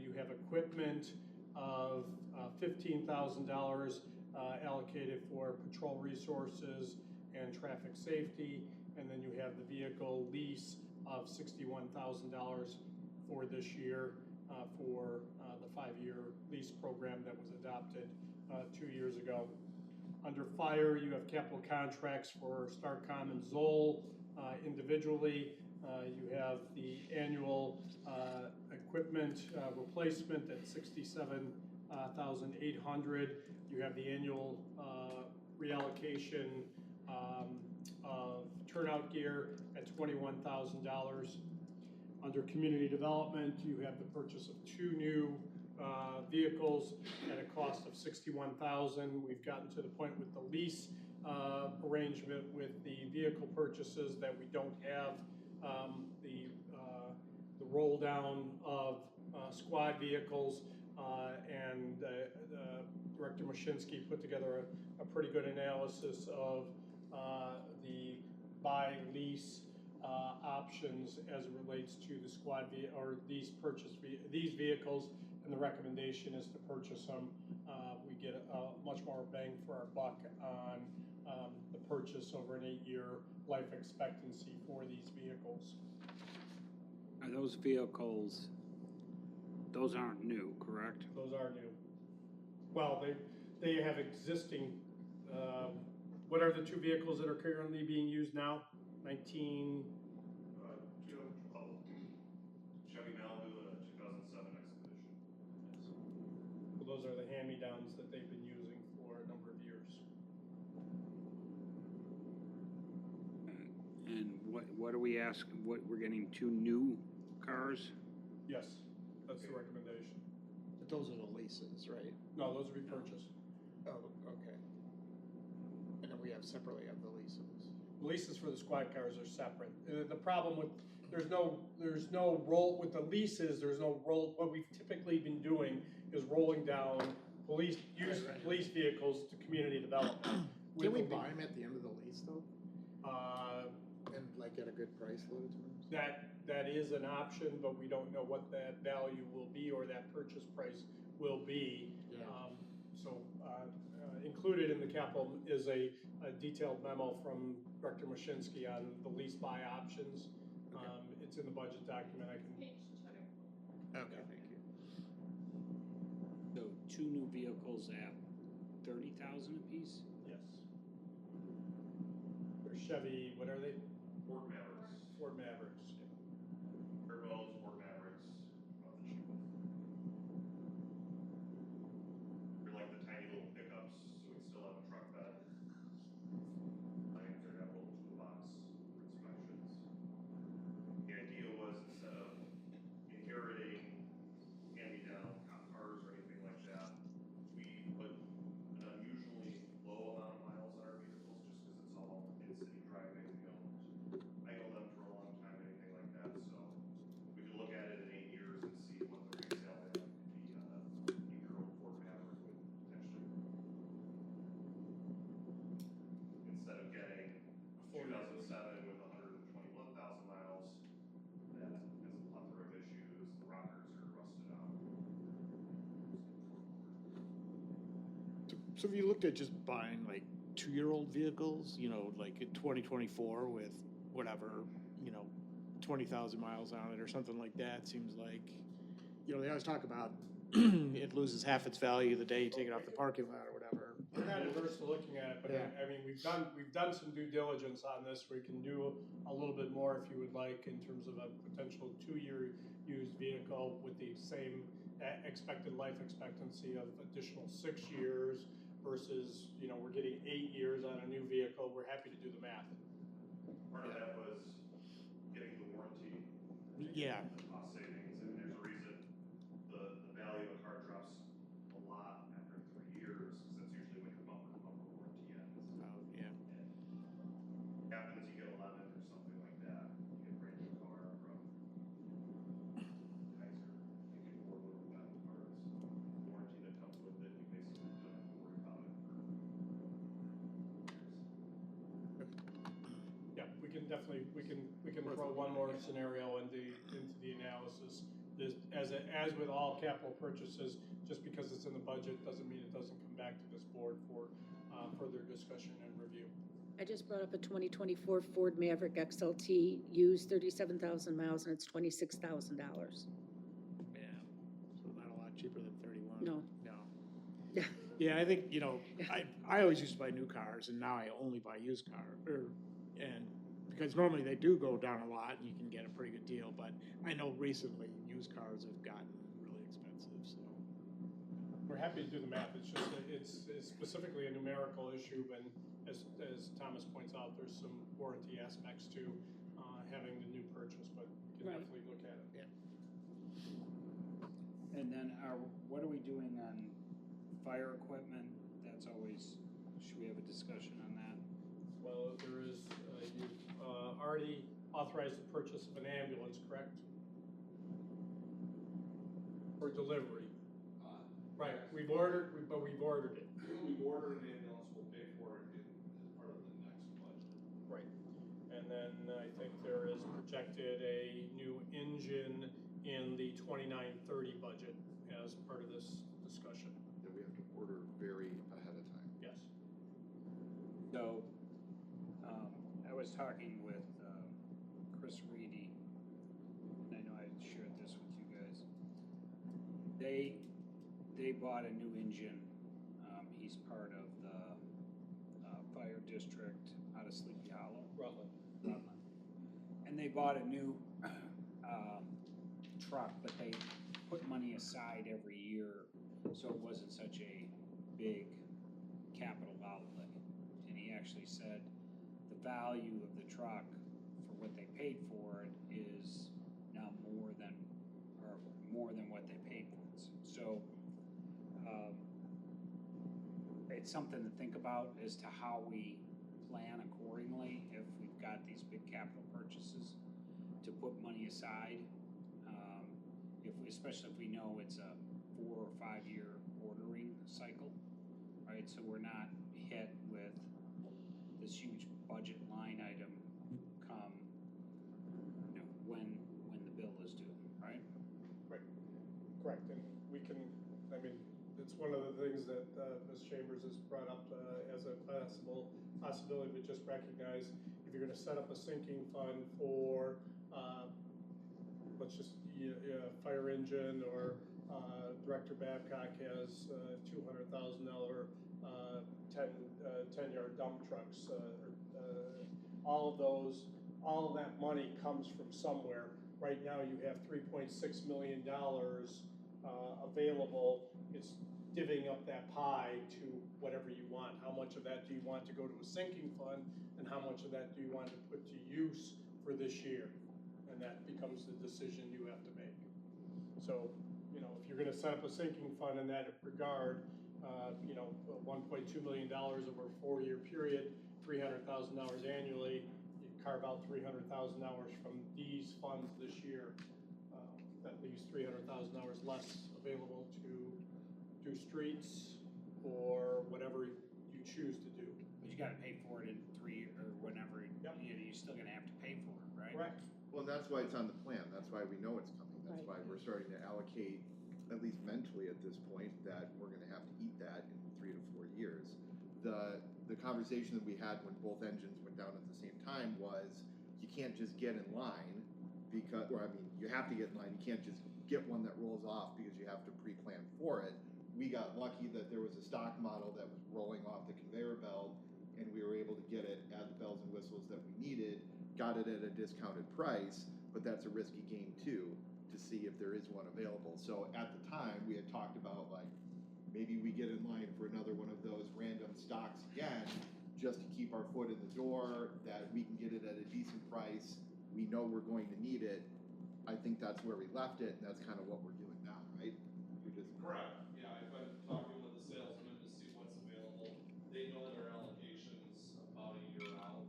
You have equipment of $15,000 allocated for patrol resources and traffic safety, and then you have the vehicle lease of $61,000 for this year for the 5-year lease program that was adopted 2 years ago. Under fire, you have capital contracts for Starcom and Zoll individually. You have the annual equipment replacement at $67,800. You have the annual reallocation of turnout gear at $21,000. Under community development, you have the purchase of 2 new vehicles at a cost of $61,000. We've gotten to the point with the lease arrangement with the vehicle purchases that we don't have the roll down of squad vehicles, and Director Mashinsky put together a pretty good analysis of the buy lease options as it relates to the squad or these vehicles, and the recommendation is to purchase them. We get a much more bang for our buck on the purchase over an 8-year life expectancy for these vehicles. Are those vehicles, those aren't new, correct? Those are new. Well, they have existing, what are the 2 vehicles that are currently being used now? 19. Chevy Malibu and a 2007 Expedition. Well, those are the hand-me-downs that they've been using for a number of years. And what do we ask, we're getting 2 new cars? Yes, that's the recommendation. But those are the leases, right? No, those will be purchased. Oh, okay. And then we have separately have the leases. Leases for the squad cars are separate. The problem with, there's no roll, with the leases, there's no roll, what we've typically been doing is rolling down police vehicles to community development. Can we buy them at the end of the lease though? And like at a good price a lot of times? that is an option, but we don't know what that value will be or that purchase price will be. Yeah. Included in the capital is a detailed memo from Director Mashinsky on the lease buy options. It's in the budget document. I can. Page 200. Okay, thank you. So 2 new vehicles at $30,000 apiece? Yes. They're Chevy, what are they? Ford Mavericks. Ford Mavericks. Turbos, Ford Mavericks, about the cheapest. They're like the tiny little pickups, so we still have a truck bed. They're got a little toolbox for inspections. The idea was instead of inheriting hand-me-down cop cars or anything like that, we put an unusually low amount of miles on our vehicles just because it's all in-city driving. We don't idle them for a long time, anything like that. So we could look at it in 8 years and see what the resale value could be on a 8-year-old Ford Maverick with potentially. Instead of getting a 2007 with 121,000 miles, that has a plethora of issues. The rockers are rusted out. So have you looked at just buying like 2-year-old vehicles, like in 2024 with whatever, 20,000 miles on it or something like that, seems like, you know, they always talk about it loses half its value the day you take it off the parking lot or whatever. We're not averse to looking at it, but Yeah. I mean, we've done some due diligence on this. We can do a little bit more if you would like in terms of a potential 2-year used vehicle with the same expected life expectancy of additional 6 years versus, you know, we're getting 8 years on a new vehicle. We're happy to do the math. Part of that was getting the warranty. Yeah. Cost savings, and there's a reason the value of a car drops a lot after 3 years, because that's usually when your bumper warranty ends. Yeah. Happens, you get 11 or something like that, you get a brand new car from Kaiser, you get 4 little metal parts, warranty that comes with it, you basically don't have to worry about it for years. Yeah, we can definitely, we can throw one more scenario into the analysis. As with all capital purchases, just because it's in the budget doesn't mean it doesn't come back to this board for further discussion and review. I just brought up a 2024 Ford Maverick XLT, used 37,000 miles, and it's $26,000. Yeah. So not a lot cheaper than 31. No. No. Yeah, I think, you know, I always used to buy new cars, and now I only buy used cars. And because normally they do go down a lot, and you can get a pretty good deal, but I know recently used cars have gotten really expensive, so. We're happy to do the math. It's just, it's specifically a numerical issue, and as Thomas points out, there's some warranty aspects to having the new purchase, but we can Right. definitely look at it. And then what are we doing on fire equipment? That's always, should we have a discussion on that? Well, there is, you've already authorized the purchase of an ambulance, correct? For delivery. Right, we've ordered it. We've ordered an ambulance, we'll pay for it as part of the next budget. Right. And then I think there is projected a new engine in the 29-30 budget as part of this discussion. That we have to order very ahead of time. Yes. So, I was talking with Chris Reedy, and I know I shared this with you guys. They bought a new engine. He's part of the fire district out of Sleepy Hollow. Rutland. And they bought a new truck, but they put money aside every year, so it wasn't such a big capital outlay. And he actually said the value of the truck for what they paid for it is now more than what they paid for it. So it's something to think about as to how we plan accordingly if we've got these big capital purchases, to put money aside. Especially if we know it's a 4 or 5 year ordering cycle, right? So we're not hit with this huge budget line item come, you know, when the bill is due, right? Right, correct, and we can, I mean, it's one of the things that Ms. Chambers has brought up as a possibility, but just recognize if you're gonna set up a sinking fund for, let's just, fire engine, or Director Babcock has $200,000 10-yard dump trucks. All of that money comes from somewhere. Right now, you have $3.6 million available. It's divvying up that pie to whatever you want. How much of that do you want to go to a sinking fund, and how much of that do you want to put to use for this year? And that becomes the decision you have to make. So, you know, if you're gonna set up a sinking fund in that regard, $1.2 million over a 4-year period, $300,000 annually, you carve out $300,000 from these funds this year. That leaves $300,000 less available to do streets or whatever you choose to do. But you gotta pay for it in 3 years or whenever, Yep. you're still gonna have to pay for it, right? Correct. Well, that's why it's on the plan. That's why we know it's coming. That's Right. why we're starting to allocate, at least mentally at this point, that we're gonna have to eat that in 3 to 4 years. The conversation that we had when both engines went down at the same time was, you can't just get in line because, or I mean, you have to get in line, you can't just get one that rolls off because you have to pre-plan for it. We got lucky that there was a stock model that was rolling off the conveyor belt, and we were able to get it, add the bells and whistles that we needed, got it at a discounted price, but that's a risky game too, to see if there is one available. So at the time, we had talked about like, maybe we get in line for another one of those random stocks again, just to keep our foot in the door, that we can get it at a decent price, we know we're going to need it. I think that's where we left it, and that's kind of what we're doing now, right? You're just Correct, yeah, I've been talking with the salesman to see what's available. They know their allocations about a year out,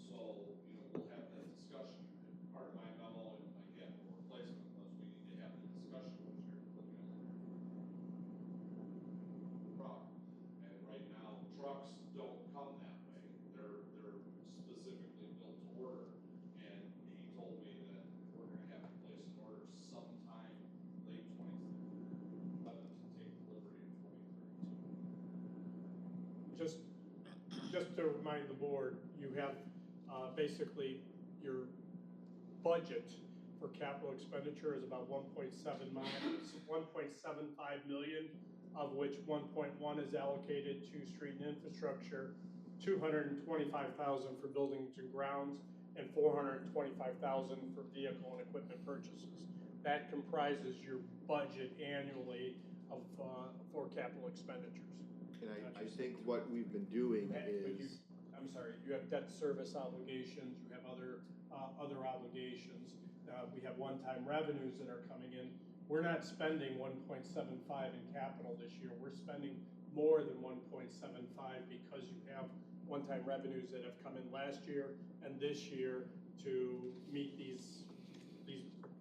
so, you know, we'll have that discussion. Part of my memo, and again, replacement was we need to have the discussion with you, looking at truck. And right now, trucks don't come that way. They're specifically built to order. And he told me that we're gonna have to place an order sometime late 2027 to take delivery in 2032. Just to remind the board, you have basically your budget for capital expenditure is about 1.75 million, of which 1.1 is allocated to street and infrastructure, 225,000 for buildings and grounds, and 425,000 for vehicle and equipment purchases. That comprises your budget annually of for capital expenditures. And I think what we've been doing But is, I'm sorry, you have debt service obligations, you have other obligations. We have one-time revenues that are coming in. We're not spending 1.75 in capital this year. We're spending more than 1.75 because you have one-time revenues that have come in last year and this year to meet these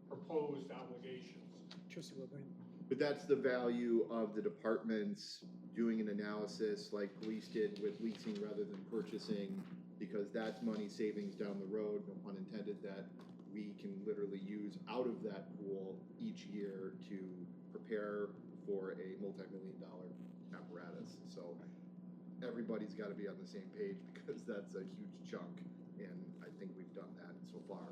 proposed obligations. Trustee Wilburn? but that's the value of the departments doing an analysis like police did with leasing rather than purchasing, because that's money savings down the road, no pun intended, that we can literally use out of that pool each year to prepare for a multi-million-dollar apparatus. So everybody's got to be on the same page because that's a huge chunk, and I think we've done that so far.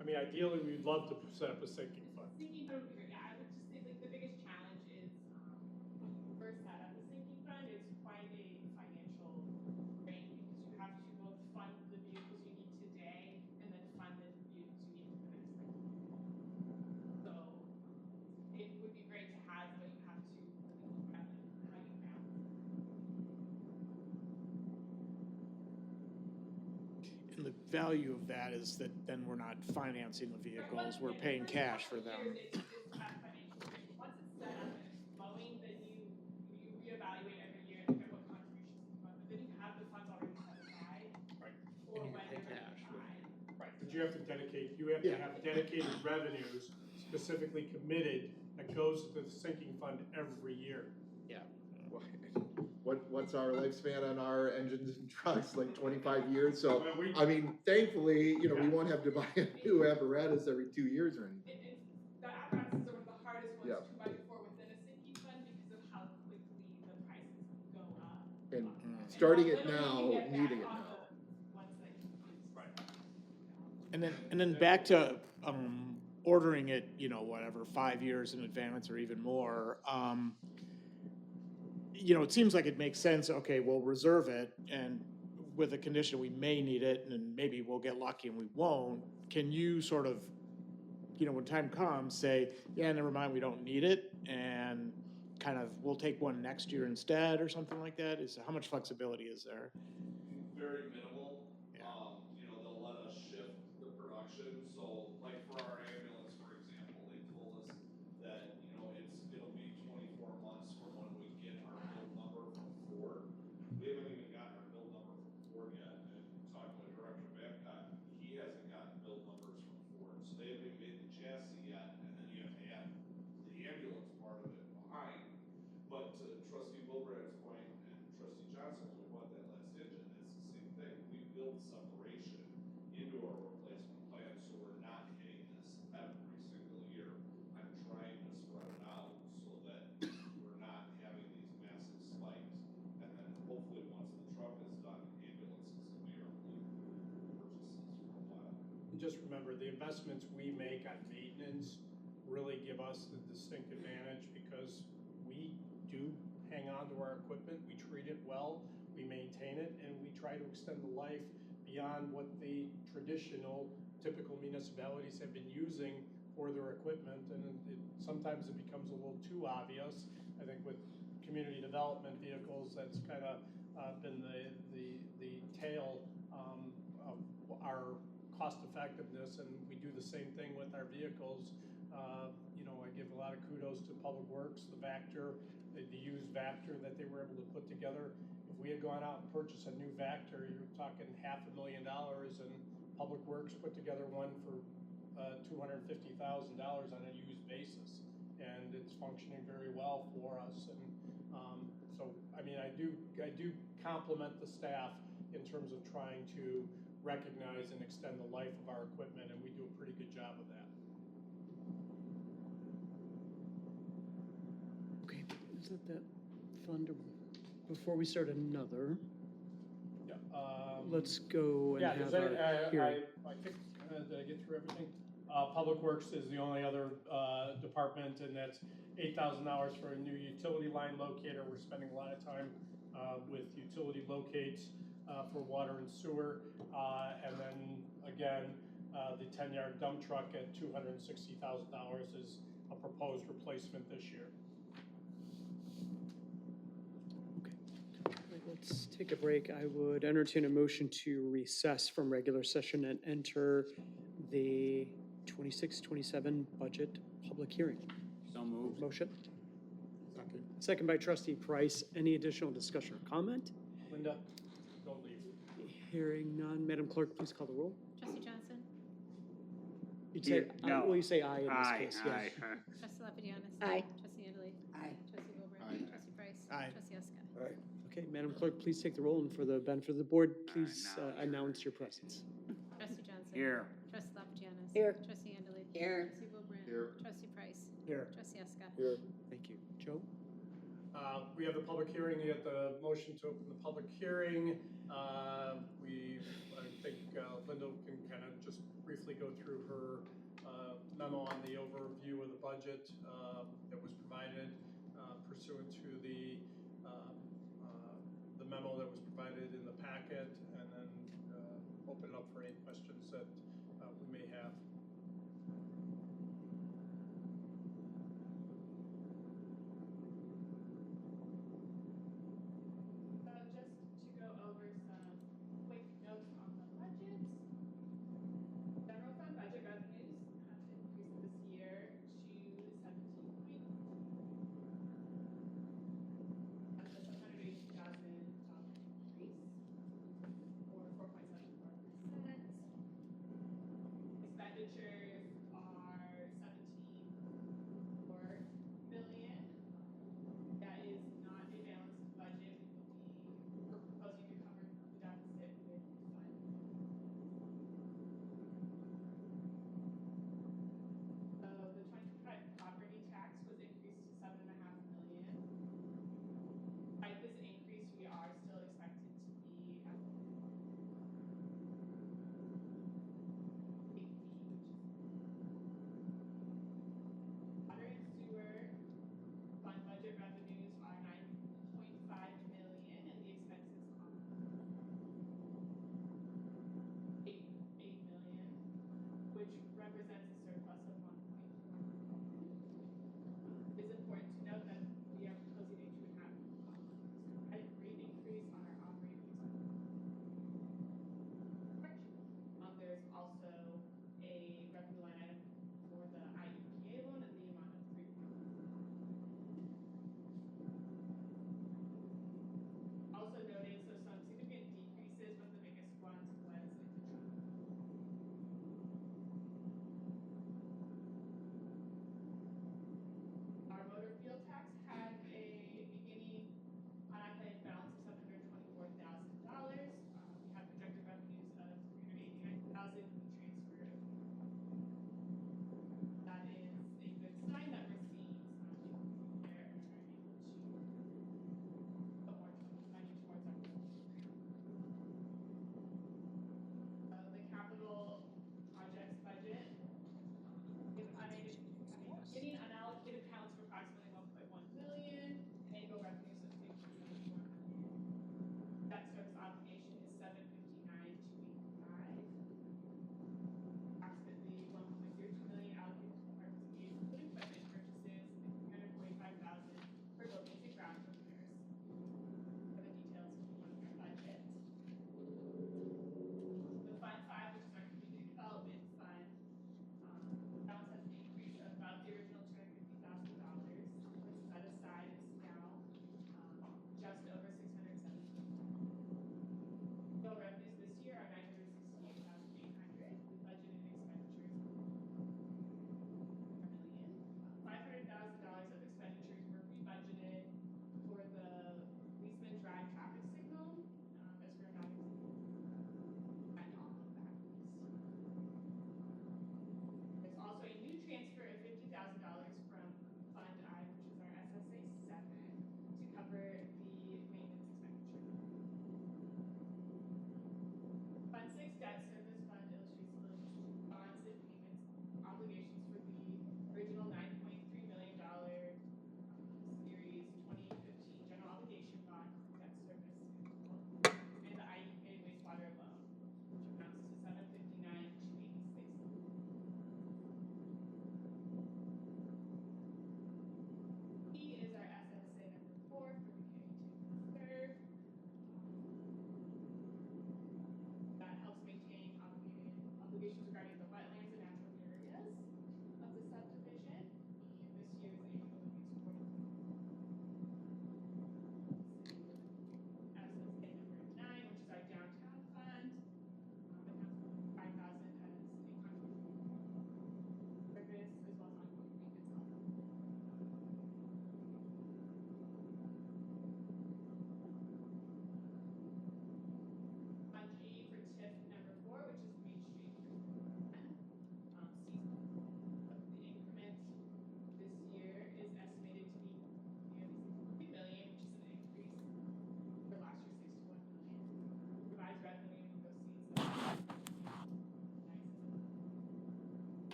I mean, ideally, we'd love to set up a sinking fund. Sinking fund would be great. Yeah, I would just say like the biggest challenge is when you first set up the sinking fund, it's quite a financial drain because you have to both fund the vehicles you need today and then fund the vehicles you need for the next 5 years. So it would be great to have, but you have to really look at like how you balance. And the value of that is that then we're not financing the vehicles, we're paying cash for them. It's that financial drain. Once it's set up and it's flowing, then you reevaluate every year and look at what contributions to fund. But then you have the funds already set aside Right. for And you when pay you're ready cash. to buy. Right, but you have to have dedicated revenues specifically committed that goes to the sinking fund every year. What's our lifespan on our engines and trucks? Like 25 years? So, Well, we- I mean, thankfully, we won't have to buy a new apparatus every 2 years or anything. And the apparatuses are one of the hardest ones Yeah. to budget for within a sinking fund because of how quickly the prices go up. And And starting how it little you now, can get back needing it off now. the ones that you use. Right. And then back to ordering it, whatever, 5 years in advance or even more. It seems like it makes sense. Okay, we'll reserve it, and with the condition we may need it, and maybe we'll get lucky and we won't. Can you sort of, when time comes, say, yeah, never mind, we don't need it, and kind of we'll take one next year instead, or something like that? How much flexibility is there? Very minimal. Yeah. They'll let us shift the production. So like for our ambulance, for example, they told us that, it'll be 24 months from when we get our build number from Ford. We haven't even gotten our build number from Ford yet. And talking with Director Babcock, he hasn't gotten build numbers from Ford. So they haven't even made the chassis yet. And then you have to add the ambulance part of it behind. But to Trustee Wilbrandt's point and Trustee Johnson, when we bought that last engine, it's the same thing. We or the investments we make on maintenance really give us the distinct advantage because we do hang on to our equipment, we treat it well, we maintain it, and we try to extend the life beyond what the traditional, typical municipalities have been using for their equipment, and sometimes it becomes a little too obvious. I think with community development vehicles, that's kind of been the tail of our cost effectiveness, and we do the same thing with our vehicles. You know, I give a lot of kudos to Public Works, the Vector, the used Vector that they were able to put together. If we had gone out and purchased a new Vector, you're talking $500,000, and Public Works put together one for $250,000 on a used basis, and it's functioning very well for us. And so, I mean, I do compliment the staff in terms of trying to recognize and extend the life of our equipment, and we do a pretty good job of that. Okay, isn't that fun to, before we start another, Yeah. let's go and Yeah, have because our hearing. I think, did I get through everything? Public Works is the only other department, and that's $8,000 for a new utility line locator. We're spending a lot of time with utility locates for water and sewer. And then again, the 10-yard dump truck at $260,000 is a proposed replacement this year. Let's take a break. I would entertain a motion to recess from regular session and enter the 26-27 budget public hearing. So moved. Motion? Second. Second by trustee Price. Any additional discussion or comment? Linda, don't leave. Hearing none. Madam Clerk, please call the roll. Trustee Johnson? You'd say, No. well, you say aye in this Aye, case, yes. aye. Trustee Lapadianis? Aye. Trustee Andalou? Aye. Trustee Wilbraham? Aye. Trustee Price? Aye. Trustee Huska? All right. Okay, Madam Clerk, please take the roll, and for the benefit of the board, please now you're- announce your presence. Trustee Johnson? Here. Trustee Lapadianis? Here. Trustee Andalou? Here. Trustee Wilbraham? Here. Trustee Price? Here. Trustee Huska? Here. Thank you. Joe? We have the public hearing, you have the motion to open the public hearing. I think Linda can kind of just briefly go through her memo on the overview of the budget that was provided pursuant to the memo that was provided in the packet, and then open it up for any questions that we may have. Just to go over some quick notes on the budget. General fund budget revenues have increased this year to 17 point. That's a $780,000 increase, or 4.74%. Expenditures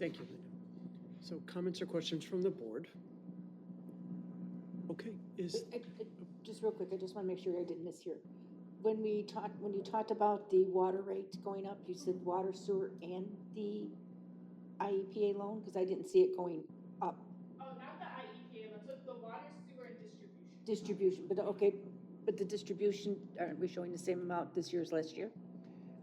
Thank you, Linda. So comments or questions from the board? Okay, Just real quick, I just want to make sure I didn't mishear. When you talked about the water rate going up, you said water, sewer, and the IEPA loan? Because I didn't see it going up. Oh, not the IEPA, but so the water, sewer, and distribution. Distribution, but okay, but the distribution, aren't we showing the same amount this year as last year?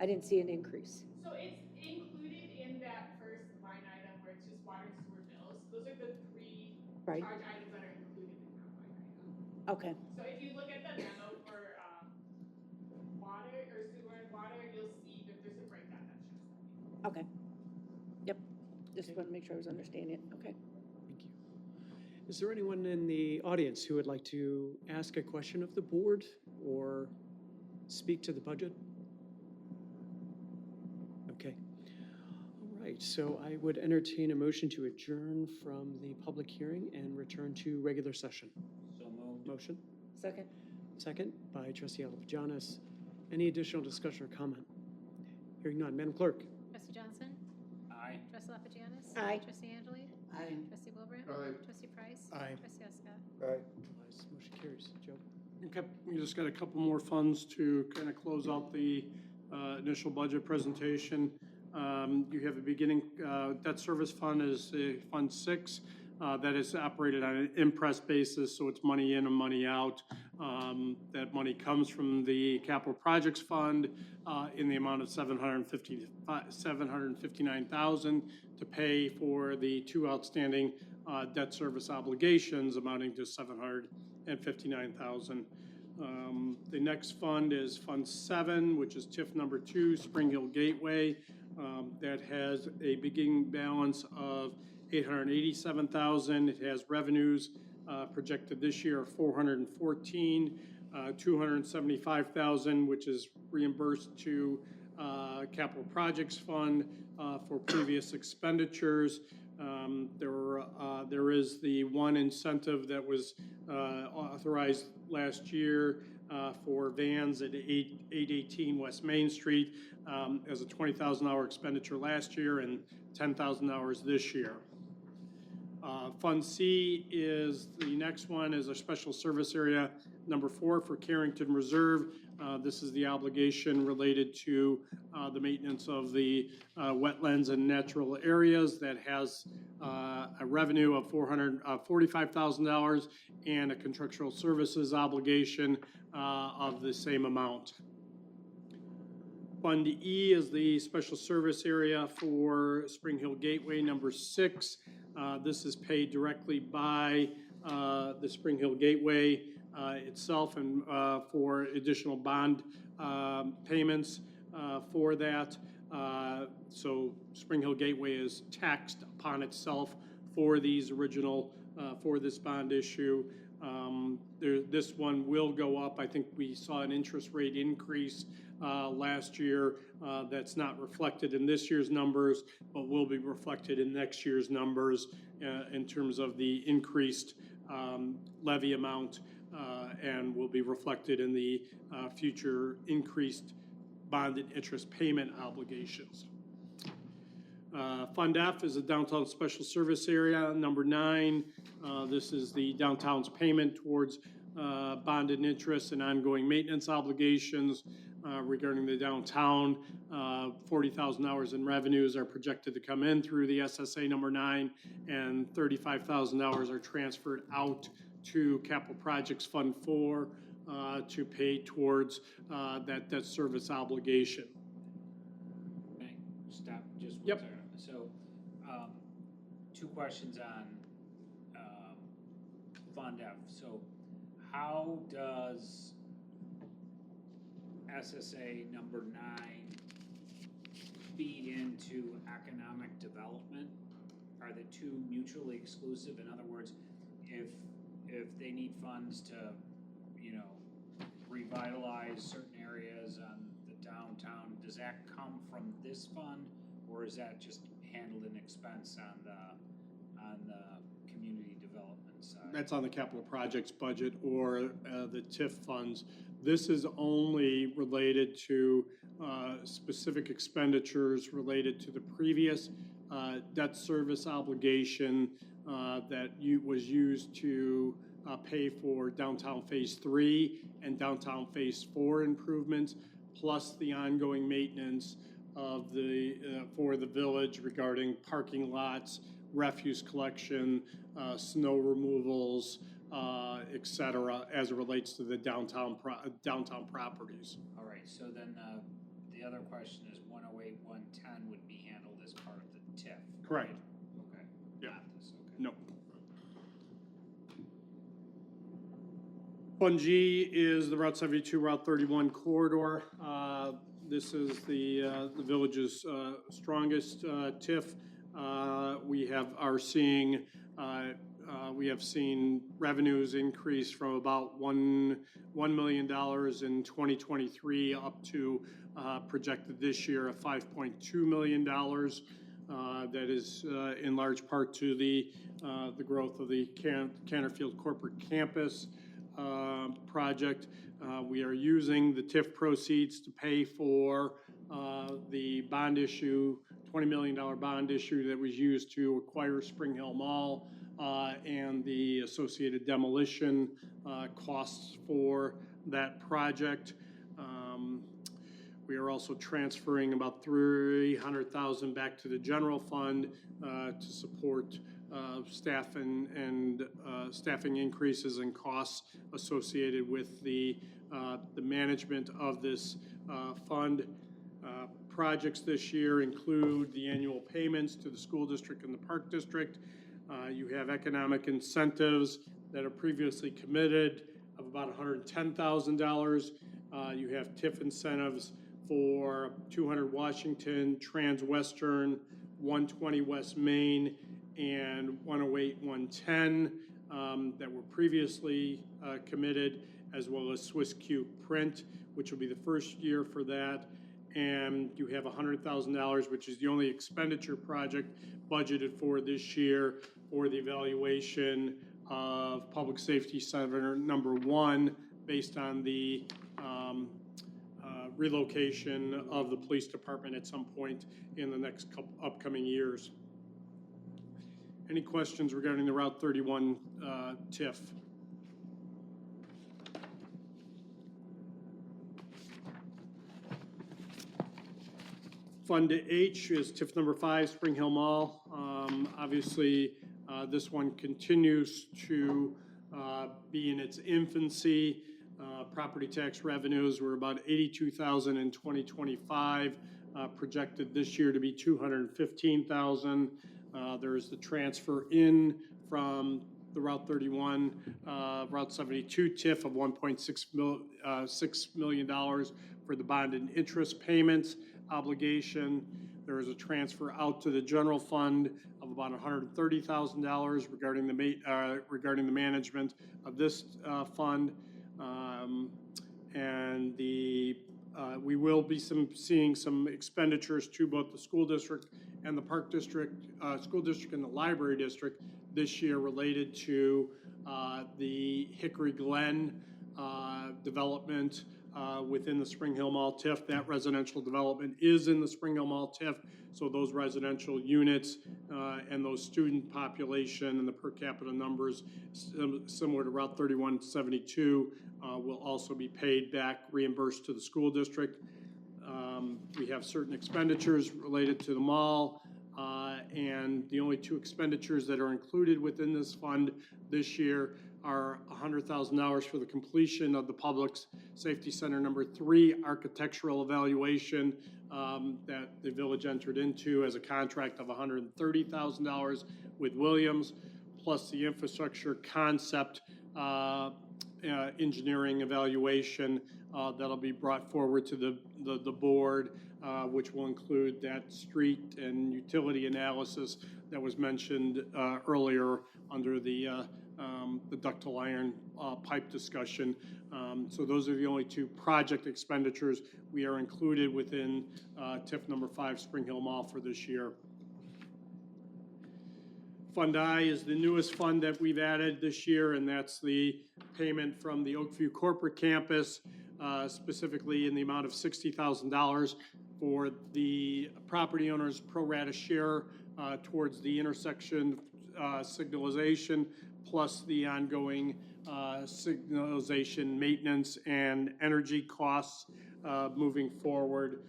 I didn't see an increase. So it's included in that first line item where it's just water and sewer bills. Those are the three Right. charge items that are included in that line item. Okay, So if you look at the memo for water or sewer and water, you'll see that there's a breakdown that shows that. okay. Yep, just want to make sure I was understanding it, okay. thank you. Is there anyone in the audience who would like to ask a question of the board or speak to the budget? Okay. All right, so I would entertain a motion to adjourn from the public hearing and return to regular session. So moved. Motion? Second? Second by trustee Alvajanis. Any additional discussion or comment? Hearing none. Madam Clerk? Trustee Johnson? Aye. Trustee Lapijanis? Aye. Trustee Angeli? Aye. Trustee Wilbraham? Aye. Trustee Price? Aye. Trustee Huska? Ayes, motion carries. Joe? Okay, we just got a couple more funds to kind of close out the initial budget presentation. You have a beginning, debt service fund is Fund 6. That is operated on an imprest basis, so it's money in and money out. That money comes from the capital projects fund in the amount of $759,000 to pay for the 2 outstanding debt service obligations amounting to $759,000. The next fund is Fund 7, which is TIF number 2, Spring Hill Gateway. That has a beginning balance of $887,000. It has revenues projected this year of $414,000, $275,000, which is reimbursed to Capital Projects Fund for previous expenditures. There is the one incentive that was authorized last year for vans at 818 West Main Street as a $20,000 expenditure last year and $10,000 this year. Fund C is the next one, is a special service area number 4 for Carrington Reserve. This is the obligation related to the maintenance of the wetlands and natural areas that has a revenue of $45,000 and a contractual services obligation of the same amount. Fund E is the special service area for Spring Hill Gateway number 6. This is paid directly by the Spring Hill Gateway itself and for additional bond payments for that. So Spring Hill Gateway is taxed upon itself for these original, for this bond issue. This one will go up. I think we saw an interest rate increase last year that's not reflected in this year's numbers, but will be reflected in next year's numbers in terms of the increased levy amount and will be reflected in the future increased bonded interest payment obligations. Fund F is a downtown special service area, number 9. This is the downtown's payment towards bonded interest and ongoing maintenance obligations regarding the downtown. $40,000 in revenues are projected to come in through the SSA number 9, and $35,000 are transferred out to Capital Projects Fund 4 to pay towards that debt service obligation. May I stop just one Yep. second? So, 2 questions on Fund F. So how does SSA number 9 feed into economic development? Are the 2 mutually exclusive? In other words, if they need funds to, revitalize certain areas on the downtown, does that come from this fund, or is that just handled in expense on the community development side? That's on the capital projects budget or the TIF funds. This is only related to specific expenditures related to the previous debt service obligation that was used to pay for downtown Phase 3 and downtown Phase 4 improvements, plus the ongoing maintenance of for the village regarding parking lots, refuse collection, snow removals, et cetera, as it relates to the downtown properties. All right, so then the other question is 108, 110 would be handled as part of the TIF. Correct. right? Okay. Yeah. Not this, okay. No. Fund G is the Route 72, Route 31 corridor. This is the village's strongest TIF. We have seen revenues increase from about $1 million in 2023 up to projected this year of $5.2 million. That is in large part to the growth of the Canterfield Corporate Campus project. We are using the TIF proceeds to pay for the bond issue, $20 million bond issue that was used to acquire Spring Hill Mall and the associated demolition costs for that project. We are also transferring about $300,000 back to the general fund to support staff and staffing increases and costs associated with the management of this fund. Projects this year include the annual payments to the school district and the park district. You have economic incentives that are previously committed of about $110,000. You have TIF incentives for 200 Washington, Transwestern, 120 West Main, and 108, 110 that were previously committed, as well as Swiss Q Print, which will be the first year for that. And you have $100,000, which is the only expenditure project budgeted for this year for the evaluation of Public Safety Center number 1, based on the relocation of the police department at some point in the next upcoming years. Any questions regarding the Route 31 TIF? Fund H is TIF number 5, Spring Hill Mall. Obviously, this one continues to be in its infancy. Property tax revenues were about $82,000 in 2025, projected this year to be $215,000. There's the transfer in from the Route 31, Route 72 TIF of $1.6 million for the bond and interest payments obligation. There is a transfer out to the general fund of about $130,000 regarding the management of this fund. And we will be seeing some expenditures to both the school district and the park district, school district and the library district this year related to the Hickory Glen development within the Spring Hill Mall TIF. That residential development is in the Spring Hill Mall TIF, so those residential units and those student population and the per capita numbers similar to Route 3172 will also be paid back, reimbursed to the school district. We have certain expenditures related to the mall, and the only two expenditures that are included within this fund this year are $100,000 for the completion of the Public Safety Center number 3 architectural evaluation that the village entered into as a contract of $130,000 with Williams, plus the infrastructure concept engineering evaluation that'll be brought forward to the board, which will include that street and utility analysis that was mentioned earlier under the ductile iron pipe discussion. So those are the only two project expenditures we are included within TIF number 5 Spring Hill Mall for this year. Fund I is the newest fund that we've added this year, and that's the payment from the Oakview Corporate Campus, specifically in the amount of $60,000 for the property owner's pro rata share towards the intersection signalization, plus the ongoing signalization maintenance and energy costs moving forward.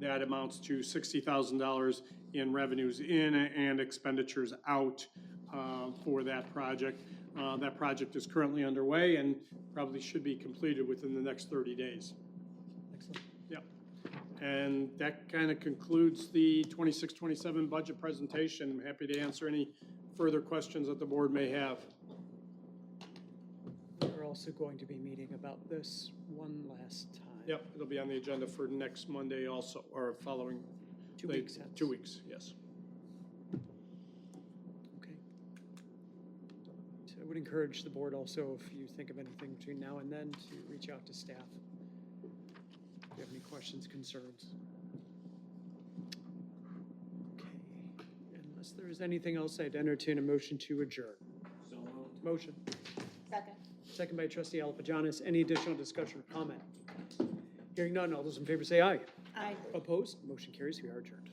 That amounts to $60,000 in revenues in and expenditures out for that project. That project is currently underway and probably should be completed within the next 30 days. Excellent. Yep. And that kind of concludes the 26-27 budget presentation. I'm happy to answer any further questions that the board may have. We're also going to be meeting about this one last time. Yep, it'll be on the agenda for next Monday also, or following. 2 weeks hence. 2 weeks, yes. Okay. So I would encourage the board also, if you think of anything between now and then, to reach out to staff. If you have any questions, concerns. Okay, unless there is anything else, I'd entertain a motion to adjourn. So moved. Motion. Second. Second by trustee Alpagianis. Any additional discussion or comment? Hearing none, all those in favor say aye. Aye. Opposed? Motion carries. We are adjourned.